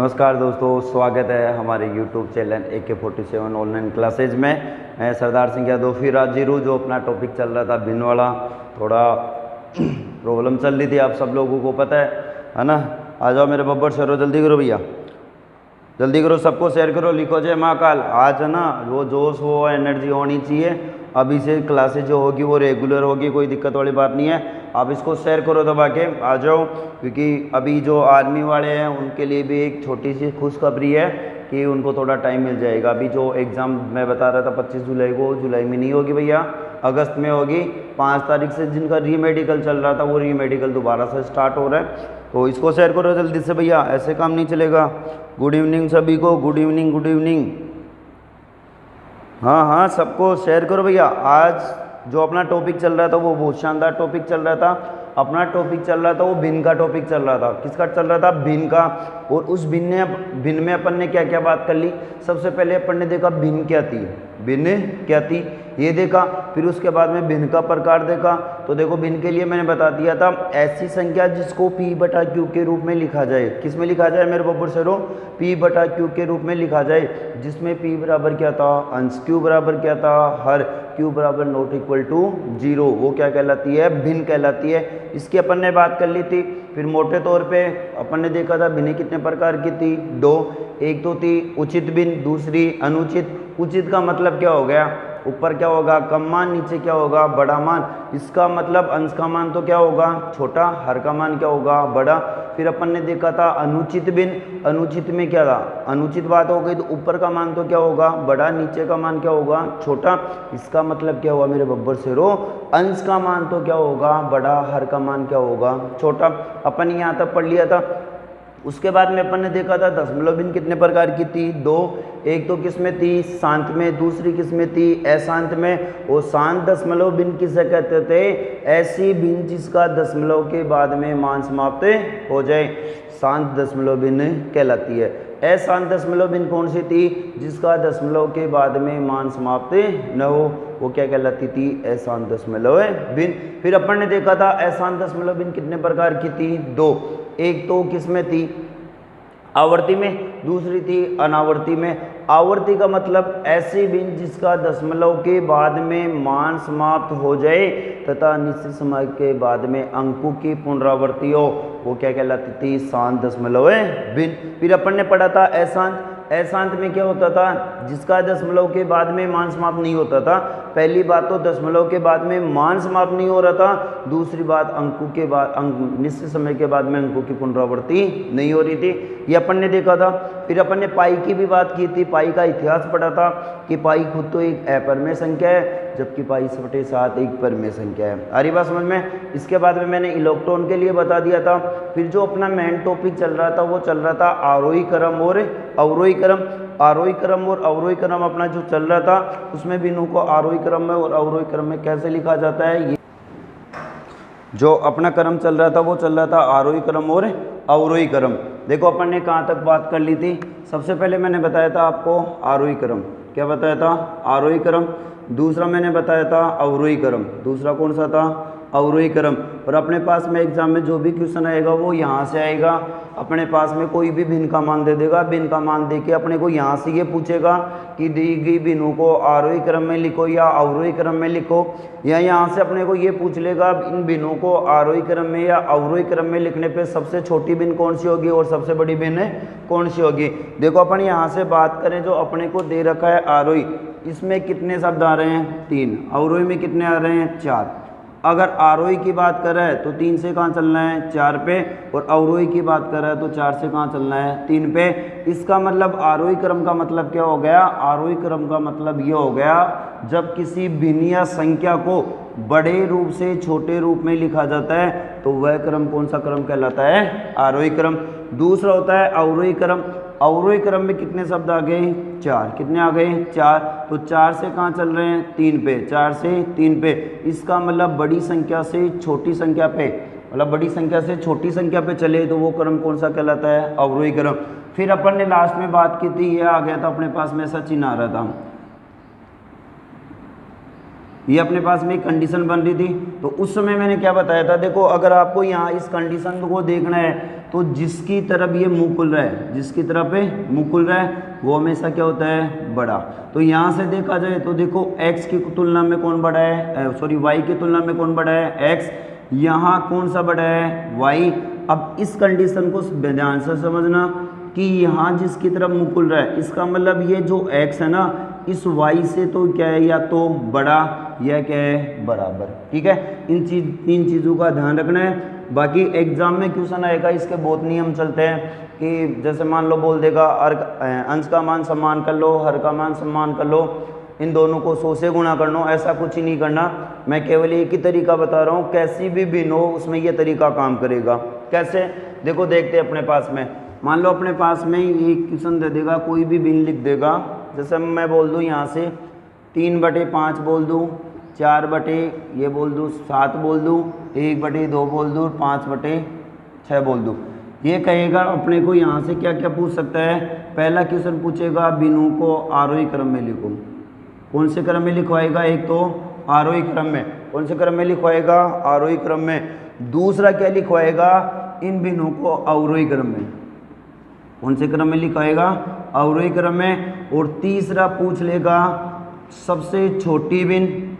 नमस्कार दोस्तों, स्वागत है हमारे YouTube channel AK47 online classes में। मैं सरदार सिंह यादव फिर हाजिर हूँ। जो अपना टॉपिक चल रहा था भिन्न वाला, थोड़ा प्रॉब्लम चल रही थी, आप सब लोगों को पता है ना। आ जाओ मेरे बब्बर सरो, जल्दी करो भैया, जल्दी करो, सबको शेयर करो, लिखो जय महाकाल। आज है ना वो जोश वो एनर्जी होनी चाहिए। अभी से क्लासेज जो होगी वो रेगुलर होगी, कोई दिक्कत वाली बात नहीं है। आप इसको शेयर करो दबा के, आ जाओ, क्योंकि अभी जो आर्मी वाले हैं उनके लिए भी एक छोटी सी खुशखबरी है कि उनको थोड़ा टाइम मिल जाएगा। अभी जो एग्ज़ाम मैं बता रहा था 25 जुलाई को, जुलाई में नहीं होगी भैया, अगस्त में होगी। 5 तारीख से जिनका री मेडिकल चल रहा था वो री मेडिकल दोबारा से स्टार्ट हो रहा है। तो इसको शेयर करो जल्दी से भैया, ऐसे काम नहीं चलेगा। गुड इवनिंग सभी को, गुड इवनिंग, गुड इवनिंग। हाँ, सबको शेयर करो भैया। आज जो अपना टॉपिक चल रहा था वो बहुत शानदार टॉपिक चल रहा था। अपना टॉपिक चल रहा था वो भिन्न का टॉपिक चल रहा था। किसका चल रहा था? भिन्न का। और उस भिन्न में अपन ने क्या क्या बात कर ली। सबसे पहले अपन ने देखा भिन्न क्या थी, भिन्न क्या थी ये देखा। फिर उसके बाद में भिन्न का प्रकार देखा। तो देखो भिन्न के लिए मैंने बता दिया था, ऐसी संख्या जिसको P/Q के रूप में लिखा जाए। किस में लिखा जाए मेरे बब्बर सरो? P/Q के रूप में लिखा जाए, जिसमें P बराबर क्या था, अंश, Q बराबर क्या था, हर, Q बराबर नॉट इक्वल टू 0। वो क्या कहलाती है? भिन्न कहलाती है। इसकी अपन ने बात कर ली थी। फिर मोटे तौर पे अपन ने देखा था भिन्न कितने प्रकार की थी, 2। एक तो थी उचित भिन्न, दूसरी अनुचित। उचित का मतलब क्या हो गया? ऊपर क्या होगा? कम मान, नीचे क्या होगा? बड़ा मान। इसका मतलब अंश का मान तो क्या होगा? छोटा, हर का मान क्या होगा? बड़ा। फिर अपन ने देखा था अनुचित भिन्न। अनुचित में क्या था? अनुचित बात हो गई तो ऊपर का मान तो क्या होगा? बड़ा, नीचे का मान क्या होगा? छोटा। इसका मतलब क्या हुआ मेरे बब्बर शेरो? अंश का मान तो क्या होगा? बड़ा, हर का मान क्या होगा? छोटा। अपन यहाँ तक पढ़ लिया था। उसके बाद में अपन ने देखा था दशमलव भिन्न कितने प्रकार की थी, 2। एक तो किस में थी? शांत में। दूसरी किस में थी? अशांत में। और शांत दशमलव भिन्न किसे कहते थे? ऐसी भिन्न जिसका दशमलव के बाद में मान समाप्त हो जाए, शांत दशमलव भिन्न कहलाती है। अशांत दशमलव भिन्न कौन सी थी? जिसका दशमलव के बाद में मान समाप्त न हो, वो क्या कहलाती थी? अशांत दशमलव भिन्न। फिर अपन ने देखा था अशांत दशमलव भिन्न कितने प्रकार की थी, 2। एक तो किस में थी? आवर्ती में। दूसरी थी अनावर्ती में। आवर्ती का मतलब ऐसी भिन्न जिसका दशमलव के बाद में मान समाप्त हो जाए तथा निश्चित समय के बाद में अंकों की पुनरावृत्ति हो, वो क्या कहलाती थी? शांत दशमलव भिन्न। फिर अपन ने पढ़ा था अशांत। अशांत में क्या होता था? जिसका दशमलव के बाद में मान समाप्त नहीं होता था। पहली बात तो दशमलव के बाद में मान समाप्त नहीं हो रहा था। दूसरी बात अंकों के बाद निश्चित समय के बाद में अंकों की पुनरावृत्ति नहीं हो रही थी। ये अपन ने देखा था। फिर अपन ने पाई की भी बात की थी। पाई का इतिहास पढ़ा था कि पाई खुद तो एक अपरिमेय संख्या है, जबकि पाई 7 एक परिमेय संख्या है। आ रही बात समझ में? इसके बाद में मैंने इलेक्ट्रॉन के लिए बता दिया था। फिर जो अपना मेन टॉपिक चल रहा था वो चल रहा था आरोही क्रम और अवरोही क्रम। आरोही क्रम और अवरोही क्रम अपना जो चल रहा था, उसमें भिन्नों को आरोही क्रम में और अवरोही क्रम में कैसे लिखा जाता है। ये जो अपना क्रम चल रहा था वो चल रहा था आरोही क्रम और अवरोही क्रम। देखो अपन ने कहाँ तक बात कर ली थी। सबसे पहले मैंने बताया था आपको आरोही क्रम। क्या बताया था? आरोही क्रम। दूसरा मैंने बताया था अवरोही क्रम। दूसरा कौन सा था? अवरोही क्रम। और अपने पास में एग्जाम में जो भी क्वेश्चन आएगा वो यहाँ से आएगा। अपने पास में कोई भी भिन्न का मान दे देगा, भिन्न का मान दे के अपने को यहाँ से ये पूछेगा कि दी गई भिन्नों को आरोही क्रम में लिखो या अवरोही क्रम में लिखो, या यहाँ से अपने को ये पूछ लेगा इन भिन्नों को आरोही क्रम में या अवरोही क्रम में लिखने पे सबसे छोटी भिन्न कौन सी होगी और सबसे बड़ी भिन्न कौन सी होगी। देखो अपन यहाँ से बात करें, जो अपने को दे रखा है आरोही, इसमें कितने शब्द आ रहे हैं? 3। अवरोही में कितने आ रहे हैं? 4। अगर आरोही की बात कर रहा है तो 3 से कहाँ चलना है? 4 पे। और अवरोही की बात कर रहा है तो 4 से कहाँ चलना है? 3 पे। इसका मतलब आरोही क्रम का मतलब क्या हो गया? आरोही क्रम का मतलब ये हो गया, जब किसी भिन्न या संख्या को बड़े रूप से छोटे रूप में लिखा जाता है तो वह क्रम कौन सा क्रम कहलाता है? आरोही क्रम। दूसरा होता है अवरोही क्रम। अवरोही क्रम में कितने शब्द आ गए? 4। कितने आ गए? 4। तो 4 से कहाँ चल रहे हैं? 3 पे। 4 से 3 पे। इसका मतलब बड़ी संख्या से छोटी संख्या पे, मतलब बड़ी संख्या से छोटी संख्या पे चले तो वो क्रम कौन सा कहलाता है? अवरोही क्रम। फिर अपन ने लास्ट में बात की थी, ये आ गया था अपने पास में, ऐसा चिन्ह आ रहा था, ये अपने पास में एक कंडीशन बन रही थी। तो उस समय मैंने क्या बताया था? देखो अगर आपको यहाँ इस कंडीशन को देखना है तो जिसकी तरफ ये मुंह खुल रहा है, जिसकी तरफ मुंह खुल रहा है वो हमेशा क्या होता है, बड़ा। तो यहाँ से देखा जाए तो देखो x की तुलना में कौन बड़ा है, सॉरी y की तुलना में कौन बड़ा है, x। यहाँ कौन सा बड़ा है, y। अब इस कंडीशन को ध्यान से समझना कि यहाँ जिसकी तरफ मुंह खुल रहा है, इसका मतलब ये जो x है ना, इस y से तो क्या है, या तो बड़ा या क्या है, बराबर। ठीक है, तीन चीज़ों का ध्यान रखना है। बाकी एग्जाम में क्वेश्चन आएगा, इसके बहुत नियम चलते हैं कि जैसे मान लो बोल देगा अंश का मान सम्मान कर लो, हर का मान सम्मान कर लो, इन दोनों को 100 से गुणा कर लो, ऐसा कुछ ही नहीं करना। मैं केवल एक ही तरीका बता रहा हूँ, कैसी भी भिन्न हो उसमें ये तरीका काम करेगा। कैसे, देखो देखते अपने पास में, मान लो अपने पास में एक क्वेश्चन दे देगा, कोई भी भिन्न लिख देगा। जैसे मैं बोल दूँ यहाँ से 3/5 बोल दूँ, 4/, ये बोल दूँ 7 बोल दूँ, 1/2 बोल दूँ, 5/6 बोल दूँ। ये कहेगा अपने को यहाँ से क्या क्या पूछ सकता है। पहला क्वेश्चन पूछेगा बिनु को आरोही क्रम में लिखो। कौन से क्रम में लिखवाएगा, एक तो आरोही क्रम में। कौन से क्रम में लिखवाएगा, आरोही क्रम में। दूसरा क्या लिखवाएगा, इन बिनु को अवरोही क्रम में। कौन से क्रम में लिखवाएगा, अवरोही क्रम में। और तीसरा पूछ लेगा सबसे छोटी बिन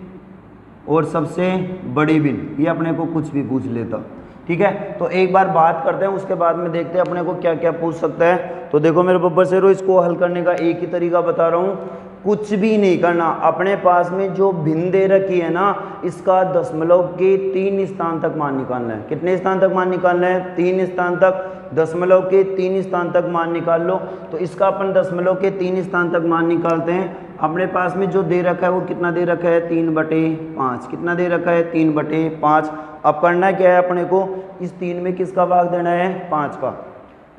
और सबसे बड़ी बिन, ये अपने को कुछ भी पूछ लेता। ठीक है, तो एक बार बात करते हैं, उसके बाद में देखते हैं अपने को क्या क्या पूछ सकता है। तो देखो मेरे बब्बर शेरो, इसको हल करने का एक ही तरीका बता रहा हूँ, कुछ भी नहीं करना। अपने पास में जो भिन्न दे रखी है ना, इसका दशमलव के 3 स्थान तक मान निकालना है। कितने स्थान तक मान निकालना है, 3 स्थान तक। दशमलव के 3 स्थान तक मान निकाल लो। तो इसका अपन दशमलव के 3 स्थान तक मान निकालते हैं। अपने पास में जो दे रखा है वो कितना दे रखा है, 3/5। कितना दे रखा है, 3/5। अब करना क्या है अपने को, इस 3 में किसका भाग देना है, 5 का।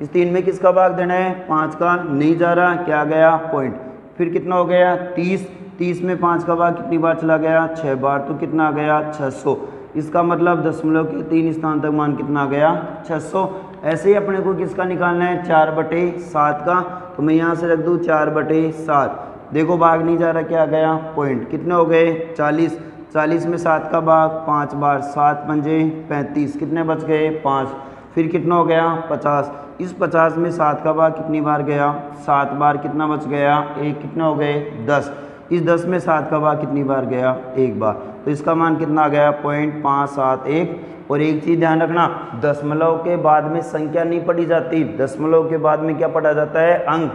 इस 3 में किसका भाग देना है, 5 का। नहीं जा रहा, क्या गया, पॉइंट। फिर कितना हो गया, 30 में 5 का भाग कितनी बार चला गया, 6 बार। तो कितना आ गया, 600। इसका मतलब दशमलव के 3 स्थान तक मान कितना आ गया, 600। ऐसे ही अपने को किसका निकालना है, 4/7 का। तो मैं यहाँ से रख दूँ 4/7। देखो भाग नहीं जा रहा, क्या गया, पॉइंट। कितने हो गए, 40। 40 में 7 का भाग 5 बार, 7 पंजे 35। कितने बच गए, 5। फिर कितना हो गया, 50। इस 50 में 7 का भाग कितनी बार गया, 7 बार। कितना बच गया, 1। कितने हो गए, 10। इस 10 में 7 का भाग कितनी बार गया, 1 बार। तो इसका मान कितना आ गया, 0.571। और एक चीज़ ध्यान रखना, दशमलव के बाद में संख्या नहीं पढ़ी जाती, दशमलव के बाद में क्या पढ़ा जाता है, अंक।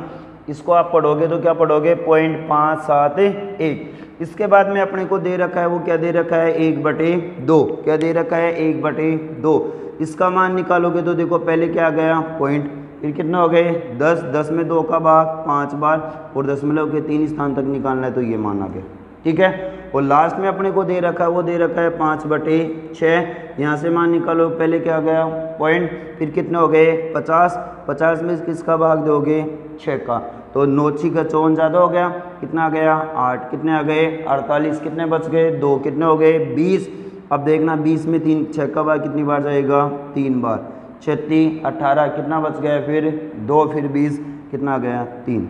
इसको आप पढ़ोगे तो क्या पढ़ोगे, 0.571। इसके बाद में अपने को दे रखा है, वो क्या दे रखा है, 1/2। क्या दे रखा है, 1/2। इसका मान निकालोगे तो देखो पहले क्या आ गया, पॉइंट। फिर कितना हो गए, 10। 10 में 2 का भाग 5 बार। और दशमलव के 3 स्थान तक निकालना है, तो ये मान आ गया। ठीक है, और लास्ट में अपने को दे रखा है, वो दे रखा है 5/6। यहाँ से मान निकालो, पहले क्या आ गया, पॉइंट। फिर कितने हो गए, 50। 50 में किसका भाग दोगे, 6 का। तो 9 का 54 ज़्यादा हो गया, कितना आ गया, 8। कितने आ गए, 48। कितने बच गए, 2। कितने हो गए, 20। अब देखना 20 में 3, 6 का भाग कितनी बार जाएगा, 3 बार। 36, 18। कितना बच गया, फिर 2, फिर 20। कितना आ गया, 3।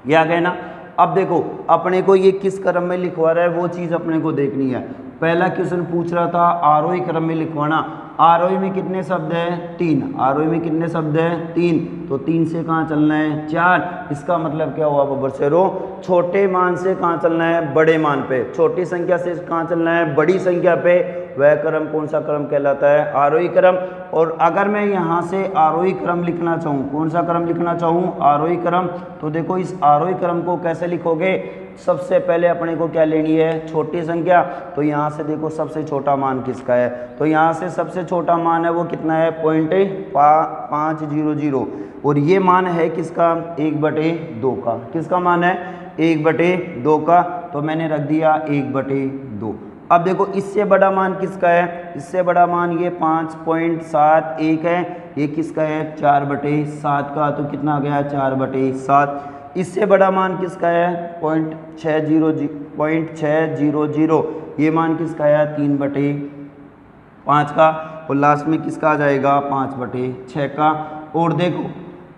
ये आ गए ना। अब देखो अपने को ये किस क्रम में लिखवा रहा है, वो चीज़ अपने को देखनी है। पहला क्वेश्चन पूछ रहा था आरोही क्रम में लिखवाना। आरोही में कितने शब्द हैं, 3। आरोही में कितने शब्द हैं, 3। तो 3 से कहाँ चलना है, 4। इसका मतलब क्या हुआ बब्बर शेरो, छोटे मान से कहाँ चलना है, बड़े मान पे। छोटी संख्या से कहाँ चलना है, बड़ी संख्या पे। वह क्रम कौन सा क्रम कहलाता है, आरोही क्रम। और अगर मैं यहाँ से आरोही क्रम लिखना चाहूँ, कौन सा क्रम लिखना चाहूँ, आरोही क्रम, तो देखो इस आरोही क्रम को कैसे लिखोगे। सबसे पहले अपने को क्या लेनी है, छोटी संख्या। तो यहाँ से देखो सबसे छोटा मान किसका है, तो यहाँ से सबसे छोटा मान है वो कितना है, 0.500। और ये मान है किसका, 1/2 का। किसका मान है, 1/2 का। तो मैंने रख दिया 1/2। अब देखो इससे बड़ा मान किसका है, इससे बड़ा मान ये 5.71 है। ये किसका है, 4/7 का। तो कितना आ गया, 4/7। इससे बड़ा मान किसका है, 0.600। ये मान किसका है, 3/5 का। और लास्ट में किसका आ जाएगा, 5/6 का। और देखो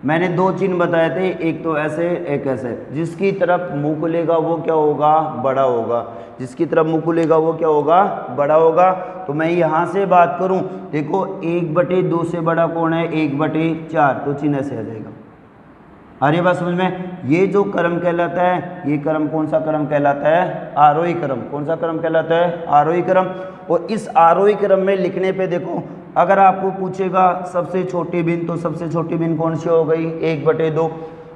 मैंने दो चिन्ह बताए थे, एक तो ऐसे एक ऐसे। जिसकी तरफ मुंह खुलेगा वो क्या होगा, बड़ा होगा। जिसकी तरफ मुंह खुलेगा वो क्या होगा, बड़ा होगा। तो मैं यहाँ से बात करूँ, देखो 1/2 से बड़ा कौन है, 1/4, तो चिन्ह ऐसे आ जाएगा। अरे बात समझ में। ये जो क्रम कहलाता है, ये क्रम कौन सा क्रम कहलाता है, आरोही क्रम। कौन सा क्रम कहलाता है, आरोही क्रम। और इस आरोही क्रम में लिखने पे देखो, अगर आपको पूछेगा सबसे छोटी भिन्न, तो सबसे छोटी भिन्न कौन सी हो गई, 1/2।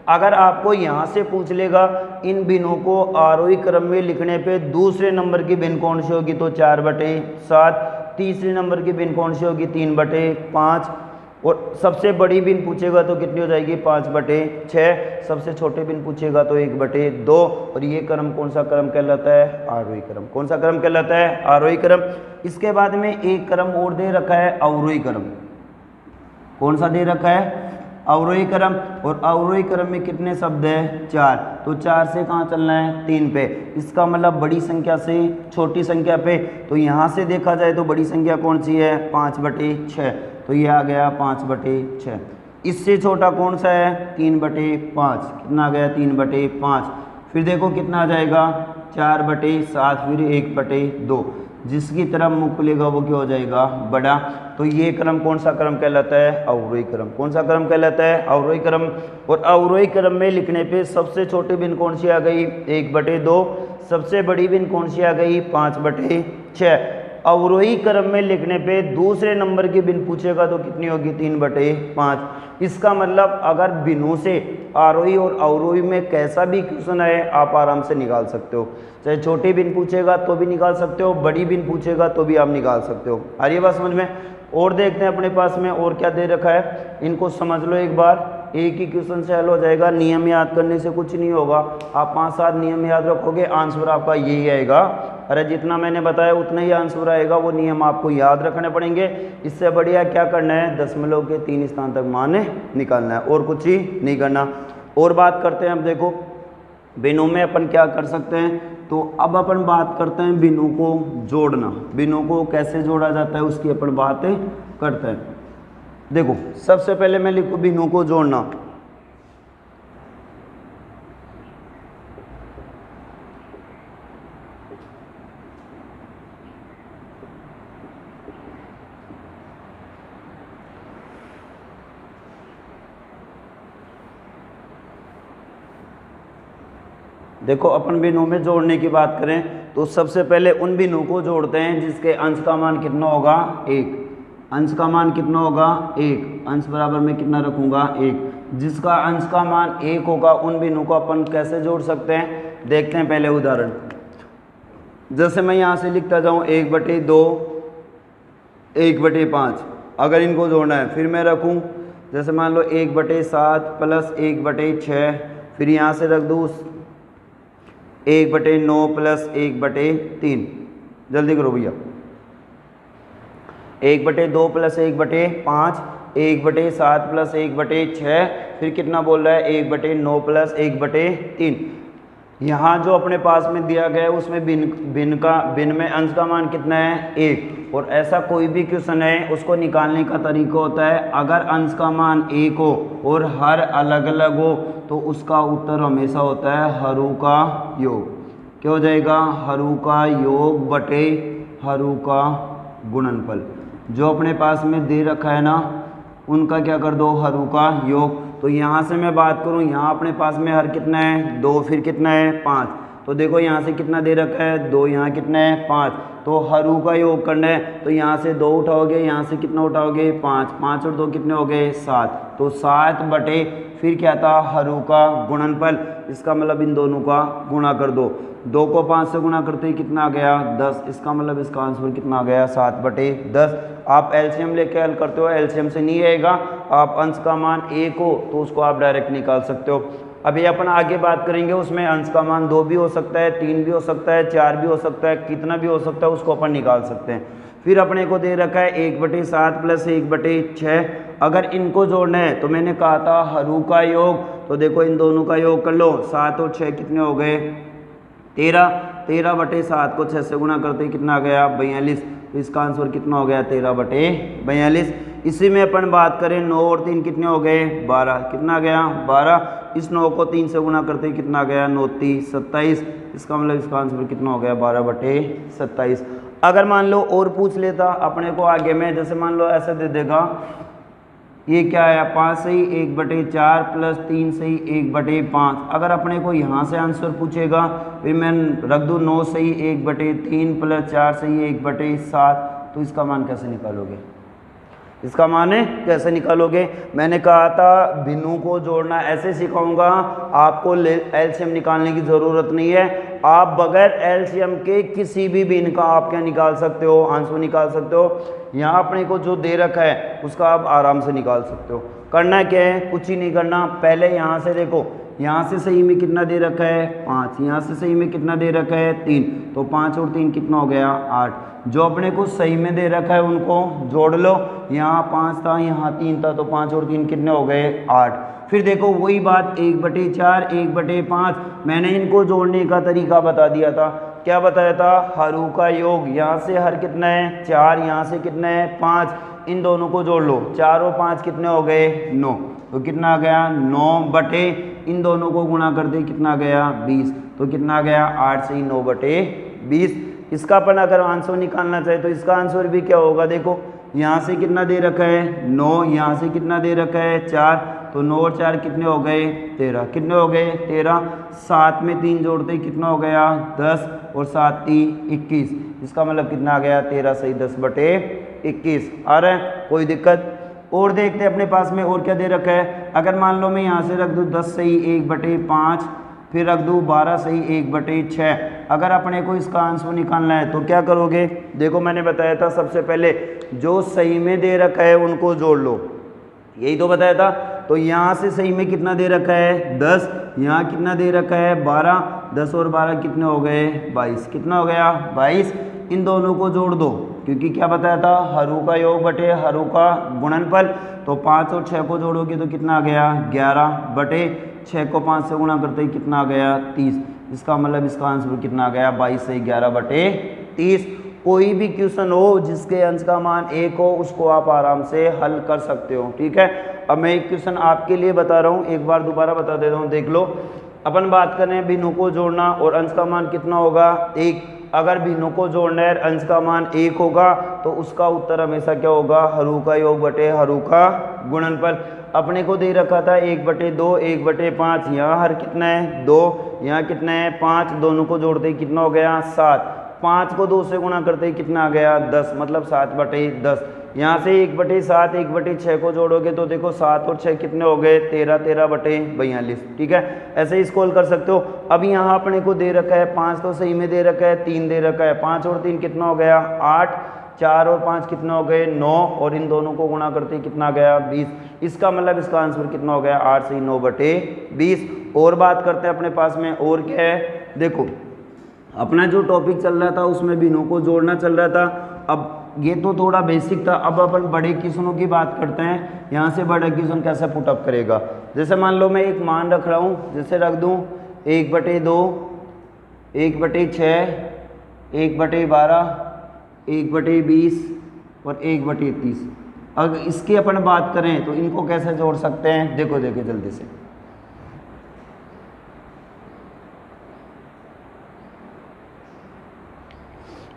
अगर आपको यहाँ से पूछ लेगा इन भिन्नों को आरोही क्रम में लिखने पे दूसरे नंबर की भिन्न कौन सी होगी, तो 4/7। तीसरे नंबर की भिन्न कौन सी होगी, 3/5। और सबसे बड़ी भिन्न पूछेगा तो कितनी हो जाएगी, 5/6। सबसे छोटे भिन्न पूछेगा तो 1/2। और ये क्रम कौन सा क्रम कहलाता है, आरोही क्रम। कौन सा क्रम कहलाता है, आरोही क्रम। इसके बाद में एक क्रम और दे रखा है, अवरोही क्रम। कौन सा दे रखा है, अवरोही क्रम। और अवरोही क्रम में कितने शब्द है, 4। तो 4 से कहाँ चलना है, 3 पे। इसका मतलब बड़ी संख्या से छोटी संख्या पे। तो यहाँ से देखा जाए तो बड़ी संख्या कौन सी है, 5/6। तो ये आ गया 5/6। इससे छोटा कौन सा है, 3/5। कितना आ गया, 3/5। फिर देखो कितना आ जाएगा, 4/7, फिर 1/2। जिसकी तरफ मुंह खुलेगा वो क्या हो जाएगा, बड़ा। तो ये क्रम कौन सा क्रम कहलाता है, अवरोही क्रम। कौन सा क्रम कहलाता है, अवरोही क्रम। और अवरोही क्रम में लिखने पे सबसे छोटी भिन्न कौन सी आ गई, 1/2। सबसे बड़ी भिन्न कौन सी आ गई, 5/6। अवरोही क्रम में लिखने पे दूसरे नंबर की भिन्न पूछेगा तो कितनी होगी, 3/5। इसका मतलब अगर भिन्नों से आरोही और अवरोही में कैसा भी क्वेश्चन है आप आराम से निकाल सकते हो। चाहे छोटी भिन्न पूछेगा तो भी निकाल सकते हो, बड़ी भिन्न पूछेगा तो भी आप निकाल सकते हो। आ रही है बात समझ में। और देखते हैं अपने पास में और क्या दे रखा है, इनको समझ लो एक बार। एक ही क्वेश्चन से हल हो जाएगा, नियम याद करने से कुछ नहीं होगा। आप 5-7 नियम याद रखोगे, आंसर आपका यही आएगा। अरे जितना मैंने बताया उतना ही आंसर आएगा, वो नियम आपको याद रखने पड़ेंगे। इससे बढ़िया क्या करना है, दशमलव के 3 स्थान तक मान निकालना है, और कुछ ही नहीं करना। और बात करते हैं अब, देखो भिन्नों में अपन क्या कर सकते हैं। तो अब अपन बात करते हैं भिन्नों को जोड़ना। भिन्नों को कैसे जोड़ा जाता है उसकी अपन बात करते हैं। देखो सबसे पहले मैं लिखूं भिन्नों को जोड़ना। देखो अपन भिन्नों में जोड़ने की बात करें तो सबसे पहले उन भिन्नों को जोड़ते हैं जिसके अंश का मान कितना होगा, 1। अंश का मान कितना होगा, 1। अंश बराबर में कितना रखूंगा, 1। जिसका अंश का मान 1 होगा उन भिन्नों को अपन कैसे जोड़ सकते हैं, देखते हैं पहले उदाहरण। जैसे मैं यहाँ से लिखता जाऊँ 1/2, 1/5। अगर इनको जोड़ना है फिर मैं रखूँ, जैसे मान लो 1/7 प्लस 1/6। फिर यहाँ से रख दूँ 1/9 प्लस 1/3। जल्दी करो भैया। 1/2 प्लस 1/5, 1/7 प्लस 1/6। फिर कितना बोल रहा है, 1/9 प्लस 1/3। यहाँ जो अपने पास में दिया गया है उसमें भिन्न में अंश का मान कितना है, 1। और ऐसा कोई भी क्वेश्चन है उसको निकालने का तरीका होता है, अगर अंश का मान 1 हो और हर अलग अलग हो तो उसका उत्तर हमेशा होता है हरू का योग। क्या हो जाएगा, हरू का योग बटे हरू का गुणनफल। जो अपने पास में दे रखा है ना उनका क्या कर दो, हरू का योग। तो यहाँ से मैं बात करूँ, यहाँ अपने पास में हर कितना है, 2। फिर कितना है, 5। तो देखो यहाँ से कितना दे रखा है, 2। यहाँ कितना है, 5। तो हरू का योग करना है तो यहाँ से 2 उठाओगे, यहाँ से कितना उठाओगे, 5। 5 और 2 कितने हो गए, 7। तो 7 बटे फिर क्या था, हरू का गुणनफल। इसका मतलब इन दोनों का गुणा कर दो। 2 को 5 से गुणा करते ही कितना आ गया, 10। इसका मतलब इसका आंसर कितना आ गया, 7/10। आप एलसीएम लेके हल करते हो, एलसीएम से नहीं आएगा। आप अंश का मान 1 हो तो उसको आप डायरेक्ट निकाल सकते हो। अभी अपन आगे बात करेंगे, उसमें अंश का मान 2 भी हो सकता है, 3 भी हो सकता है, 4 भी हो सकता है, कितना भी हो सकता है उसको अपन निकाल सकते हैं। फिर अपने को दे रखा है 1/7 प्लस 1/6। अगर इनको जोड़ना है तो मैंने कहा था हरू का योग। तो देखो इन दोनों का योग कर लो, 7 और 6 कितने हो गए, 13। 13/7 को 6 से गुणा करते ही कितना आ गया, 42। तो इसका आंसर कितना हो गया, 13/42। इसी में अपन बात करें 9 और 3 कितने हो गए 12, कितना गया 12। इस 9 को 3 से गुना करते ही कितना गया 9 3 27। इसका मतलब इसका आंसर कितना हो गया 12/27। अगर मान लो और पूछ लेता अपने को आगे में, जैसे मान लो ऐसे दे देगा, ये क्या है 5 सही 1/4 प्लस 3 सही 1/5। अगर अपने को यहाँ से आंसर पूछेगा फिर मैं रख दूँ 9 सही 1/3 प्लस 4 सही 1/7, तो इसका मान कैसे निकालोगे? इसका मान कैसे निकालोगे? मैंने कहा था भिन्नों को जोड़ना ऐसे सिखाऊंगा, आपको एलसीएम निकालने की ज़रूरत नहीं है। आप बगैर एलसीएम के किसी भी भिन्न का आप क्या निकाल सकते हो, आंसर निकाल सकते हो। यहाँ अपने को जो दे रखा है उसका आप आराम से निकाल सकते हो। करना क्या है, कुछ ही नहीं करना। पहले यहाँ से देखो, यहाँ से सही में कितना दे रखा है 5, यहाँ से सही में कितना दे रखा है 3, तो 5 और 3 कितना हो गया 8। जो अपने को सही में दे रखा है उनको जोड़ लो। यहाँ 5 था, यहाँ 3 था, तो 5 और 3 कितने हो गए 8। फिर देखो वही बात 1/4 1/5, मैंने इनको जोड़ने का तरीका बता दिया था। क्या बताया था? हरू का योग। यहाँ से हर कितना है 4, यहाँ से कितना है 5, इन दोनों को जोड़ लो। 4 और 5 कितने हो गए 9, तो कितना आ गया 9 इन दोनों को गुणा कर दे कितना आ गया 20, तो कितना आ गया 8 से ही 9/20। इसका अपन अगर आंसर निकालना चाहे तो इसका आंसर भी क्या होगा, देखो यहाँ से कितना दे रखा है 9, यहाँ से कितना दे रखा है 4, तो 9 और 4 कितने हो गए 13, कितने हो गए 13। 7 में 3 जोड़ते ही कितना हो गया 10, और 7 3 21। इसका मतलब कितना आ गया 13 सही 10/21। आ रहा है, कोई दिक्कत? और देखते हैं अपने पास में और क्या दे रखा है। अगर मान लो मैं यहाँ से रख दूँ 10 सही 1/5, फिर रख दूँ 12 सही 1/6। अगर अपने को इसका आंसर निकालना है तो क्या करोगे? देखो मैंने बताया था सबसे पहले जो सही में दे रखा है उनको जोड़ लो, यही तो बताया था। तो यहाँ से सही में कितना दे रखा है 10, यहाँ कितना दे रखा है 12, 10 और 12 कितने हो गए 22, कितना हो गया 22। इन दोनों को जोड़ दो, क्योंकि क्या बताया था हरू का योग बटे हरू का गुणनफल। तो 5 और 6 को जोड़ोगे तो कितना आ गया 11 बटे 6 को 5 से गुणा करते ही कितना आ गया 30। इसका मतलब इसका आंसर कितना आ गया 22 से 11/30। कोई भी क्वेश्चन हो जिसके अंश का मान 1 हो उसको आप आराम से हल कर सकते हो, ठीक है। अब मैं एक क्वेश्चन आपके लिए बता रहा हूँ, एक बार दोबारा बता देता हूँ, देख लो। अपन बात करें भिन्नों को जोड़ना और अंश का मान कितना होगा 1। अगर भिन्नों को जोड़ना है अंश का मान 1 होगा तो उसका उत्तर हमेशा क्या होगा हरू का योग बटे हरू का गुणनफल। अपने को दे रखा था 1/2 1/5, यहाँ हर कितना है 2, यहाँ कितना है 5, दोनों को जोड़ते ही कितना हो गया 7। 5 को 2 से गुणा करते ही कितना आ गया 10, मतलब 7/10। यहाँ से 1/7 1/6 को जोड़ोगे तो देखो 7 और 6 कितने हो गए 13, 13/42, ठीक है। ऐसे ही स्क्रॉल कर सकते हो। अब यहाँ अपने को दे रखा है 5 तो सही में दे रखा है, 3 दे रखा है, 5 और 3 कितना हो गया 8, 4 और 5 कितना हो गए 9, और इन दोनों को गुणा करते ही कितना गया 20। इसका मतलब इसका आंसर कितना हो गया 8 से 9/20। और बात करते हैं अपने पास में और क्या है। देखो अपना जो टॉपिक चल रहा था उसमें भिन्नों को जोड़ना चल रहा था। अब ये तो थोड़ा बेसिक था, अब अपन बड़े क्वेश्चनों की बात करते हैं। यहाँ से बड़ा क्वेश्चन कैसे पुटअप करेगा। जैसे मान लो मैं एक मान रख रहा हूँ, जैसे रख दूँ 1/2 1/6 1/12 1/20 और 1/30। अगर इसकी अपन बात करें तो इनको कैसे जोड़ सकते हैं, देखो जल्दी से।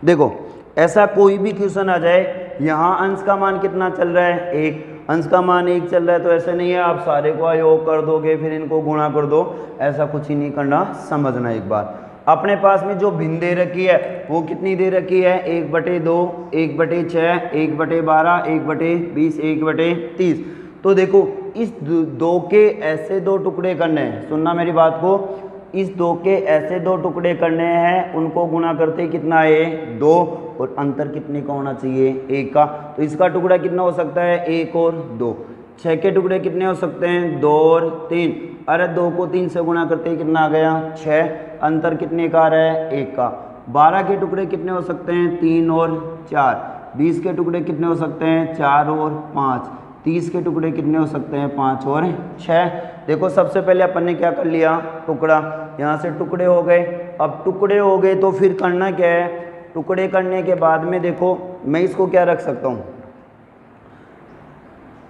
देखो ऐसा कोई भी क्वेश्चन आ जाए, यहाँ अंश का मान कितना चल रहा है 1, अंश का मान 1 चल रहा है, तो ऐसे नहीं है आप सारे को योग कर दोगे फिर इनको गुणा कर दो, ऐसा कुछ ही नहीं करना। समझना एक बार, अपने पास में जो भिन्न दे रखी है वो कितनी दे रखी है 1/2 1/6 1/12 1/20 1/30। तो देखो इस 2 के ऐसे 2 टुकड़े करने हैं, सुनना मेरी बात को, इस 2 के ऐसे 2 टुकड़े करने हैं, उनको गुणा करते कितना है 2, और अंतर कितने का होना चाहिए 1 का। तो इसका टुकड़ा कितना हो सकता है 1 और 2। 6 के टुकड़े कितने हो सकते हैं 2 और 3। अरे 2 को 3 से गुणा करते ही कितना आ गया 6, अंतर कितने का आ रहा है 1 का। 12 के टुकड़े कितने हो सकते हैं 3 और 4। 20 के टुकड़े कितने हो सकते हैं 4 और 5। 30 के टुकड़े कितने हो सकते हैं 5 और 6। देखो सबसे पहले अपन ने क्या कर लिया टुकड़ा, यहाँ से टुकड़े हो गए। अब टुकड़े हो गए तो फिर करना क्या है, टुकड़े करने के बाद में देखो मैं इसको क्या रख सकता हूँ,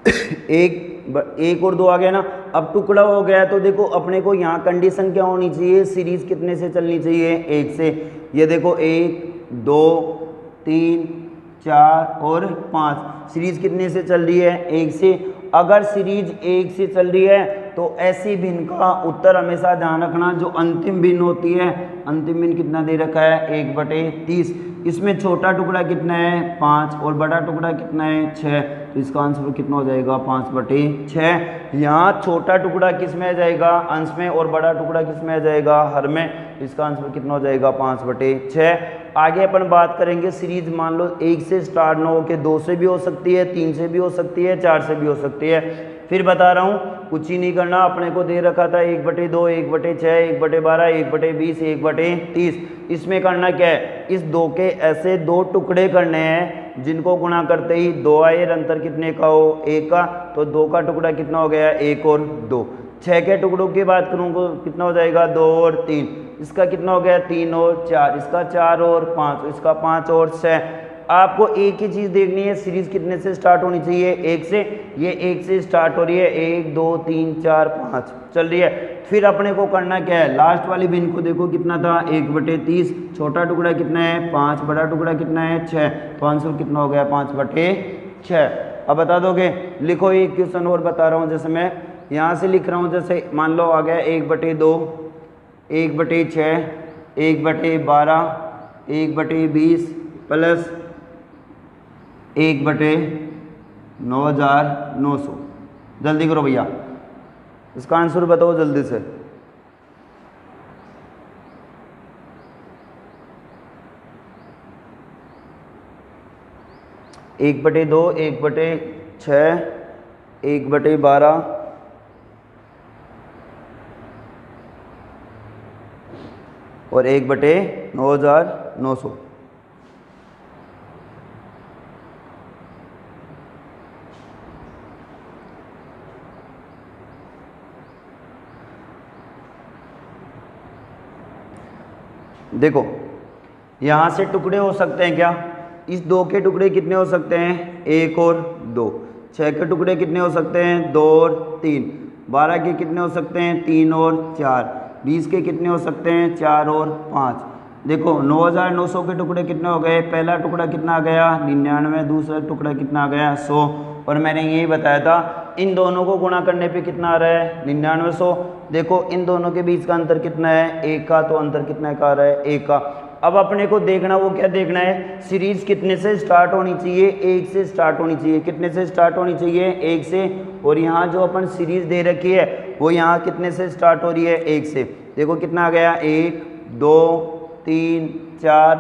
एक और 2 आ गया ना। अब टुकड़ा हो गया तो देखो अपने को यहाँ कंडीशन क्या होनी चाहिए, सीरीज कितने से चलनी चाहिए, 1 से। ये देखो 1 2 3 4 और 5, सीरीज कितने से चल रही है, 1 से। अगर सीरीज 1 से चल रही है तो ऐसी भिन्न का उत्तर हमेशा ध्यान रखना, जो अंतिम भिन्न होती है, अंतिम भिन्न कितना दे रखा है, 1/30। इसमें छोटा टुकड़ा कितना है, 5, और बड़ा टुकड़ा कितना है, 6। तो इसका आंसर कितना हो जाएगा, 5/6। यहाँ छोटा टुकड़ा किस में आ जाएगा, अंश में, और बड़ा टुकड़ा किस में आ जाएगा, हर में। इसका आंसर कितना हो जाएगा, 5/6। आगे अपन बात करेंगे सीरीज, मान लो 1 से स्टार्ट ना हो के 2 से भी हो सकती है, 3 से भी हो सकती है, 4 से भी हो सकती है। फिर बता रहा हूँ, कुछ ही नहीं करना, अपने को दे रखा था 1/2, 1/6, 1/12, 1/20, 1/30। इसमें करना क्या है, इस 2 के ऐसे 2 टुकड़े करने हैं जिनको गुणा करते ही 2 आए, अंतर कितने का हो, 1 का। तो 2 का टुकड़ा कितना हो गया, 1 और 2। 6 के टुकड़ों की बात करूँ तो कितना हो जाएगा, 2 और 3। इसका कितना हो गया, 3 और 4। इसका 4 और 5, इसका 5 और 6। आपको एक ही चीज़ देखनी है, सीरीज कितने से स्टार्ट होनी चाहिए, 1 से। ये 1 से स्टार्ट हो रही है, 1 2 3 4 5 चल रही है। फिर अपने को करना क्या है, लास्ट वाली भिन्न को देखो कितना था, 1/30। छोटा टुकड़ा कितना है, 5। बड़ा टुकड़ा कितना है, 6। तो आंसर कितना हो गया, 5/6। अब बता दोगे, लिखो एक क्वेश्चन और बता रहा हूँ, जैसे मैं यहाँ से लिख रहा हूँ, जैसे मान लो आ गया 1/2, 1/6, 1/12, 1/20 प्लस 1/9900। जल्दी करो भैया, इसका आंसर बताओ जल्दी से। एक बटे 2, 1/6, 1/12 और 1/9900। देखो यहाँ से टुकड़े हो सकते हैं क्या, इस 2 के टुकड़े कितने हो सकते हैं, 1 और 2। 6 के टुकड़े कितने हो सकते हैं, 2 और 3। 12 के कितने हो सकते हैं, 3 और 4। 20 के कितने हो सकते हैं, 4 और 5। देखो 9900 के टुकड़े कितने हो गए, पहला टुकड़ा कितना आ गया, 99। दूसरा टुकड़ा कितना आ गया, 100। और मैंने यही बताया था, इन दोनों को गुणा करने पे कितना आ रहा है, 9900। देखो इन दोनों के बीच का अंतर कितना है, 1 का। तो अंतर कितना का आ रहा है, 1 का। अब अपने को देखना, वो क्या देखना है, सीरीज कितने से स्टार्ट होनी चाहिए, 1 से स्टार्ट होनी चाहिए। कितने से स्टार्ट होनी चाहिए, 1 से। और यहाँ जो अपन सीरीज दे रखी है वो यहाँ कितने से स्टार्ट हो रही है, 1 से। देखो कितना आ गया, 1 2 3 4।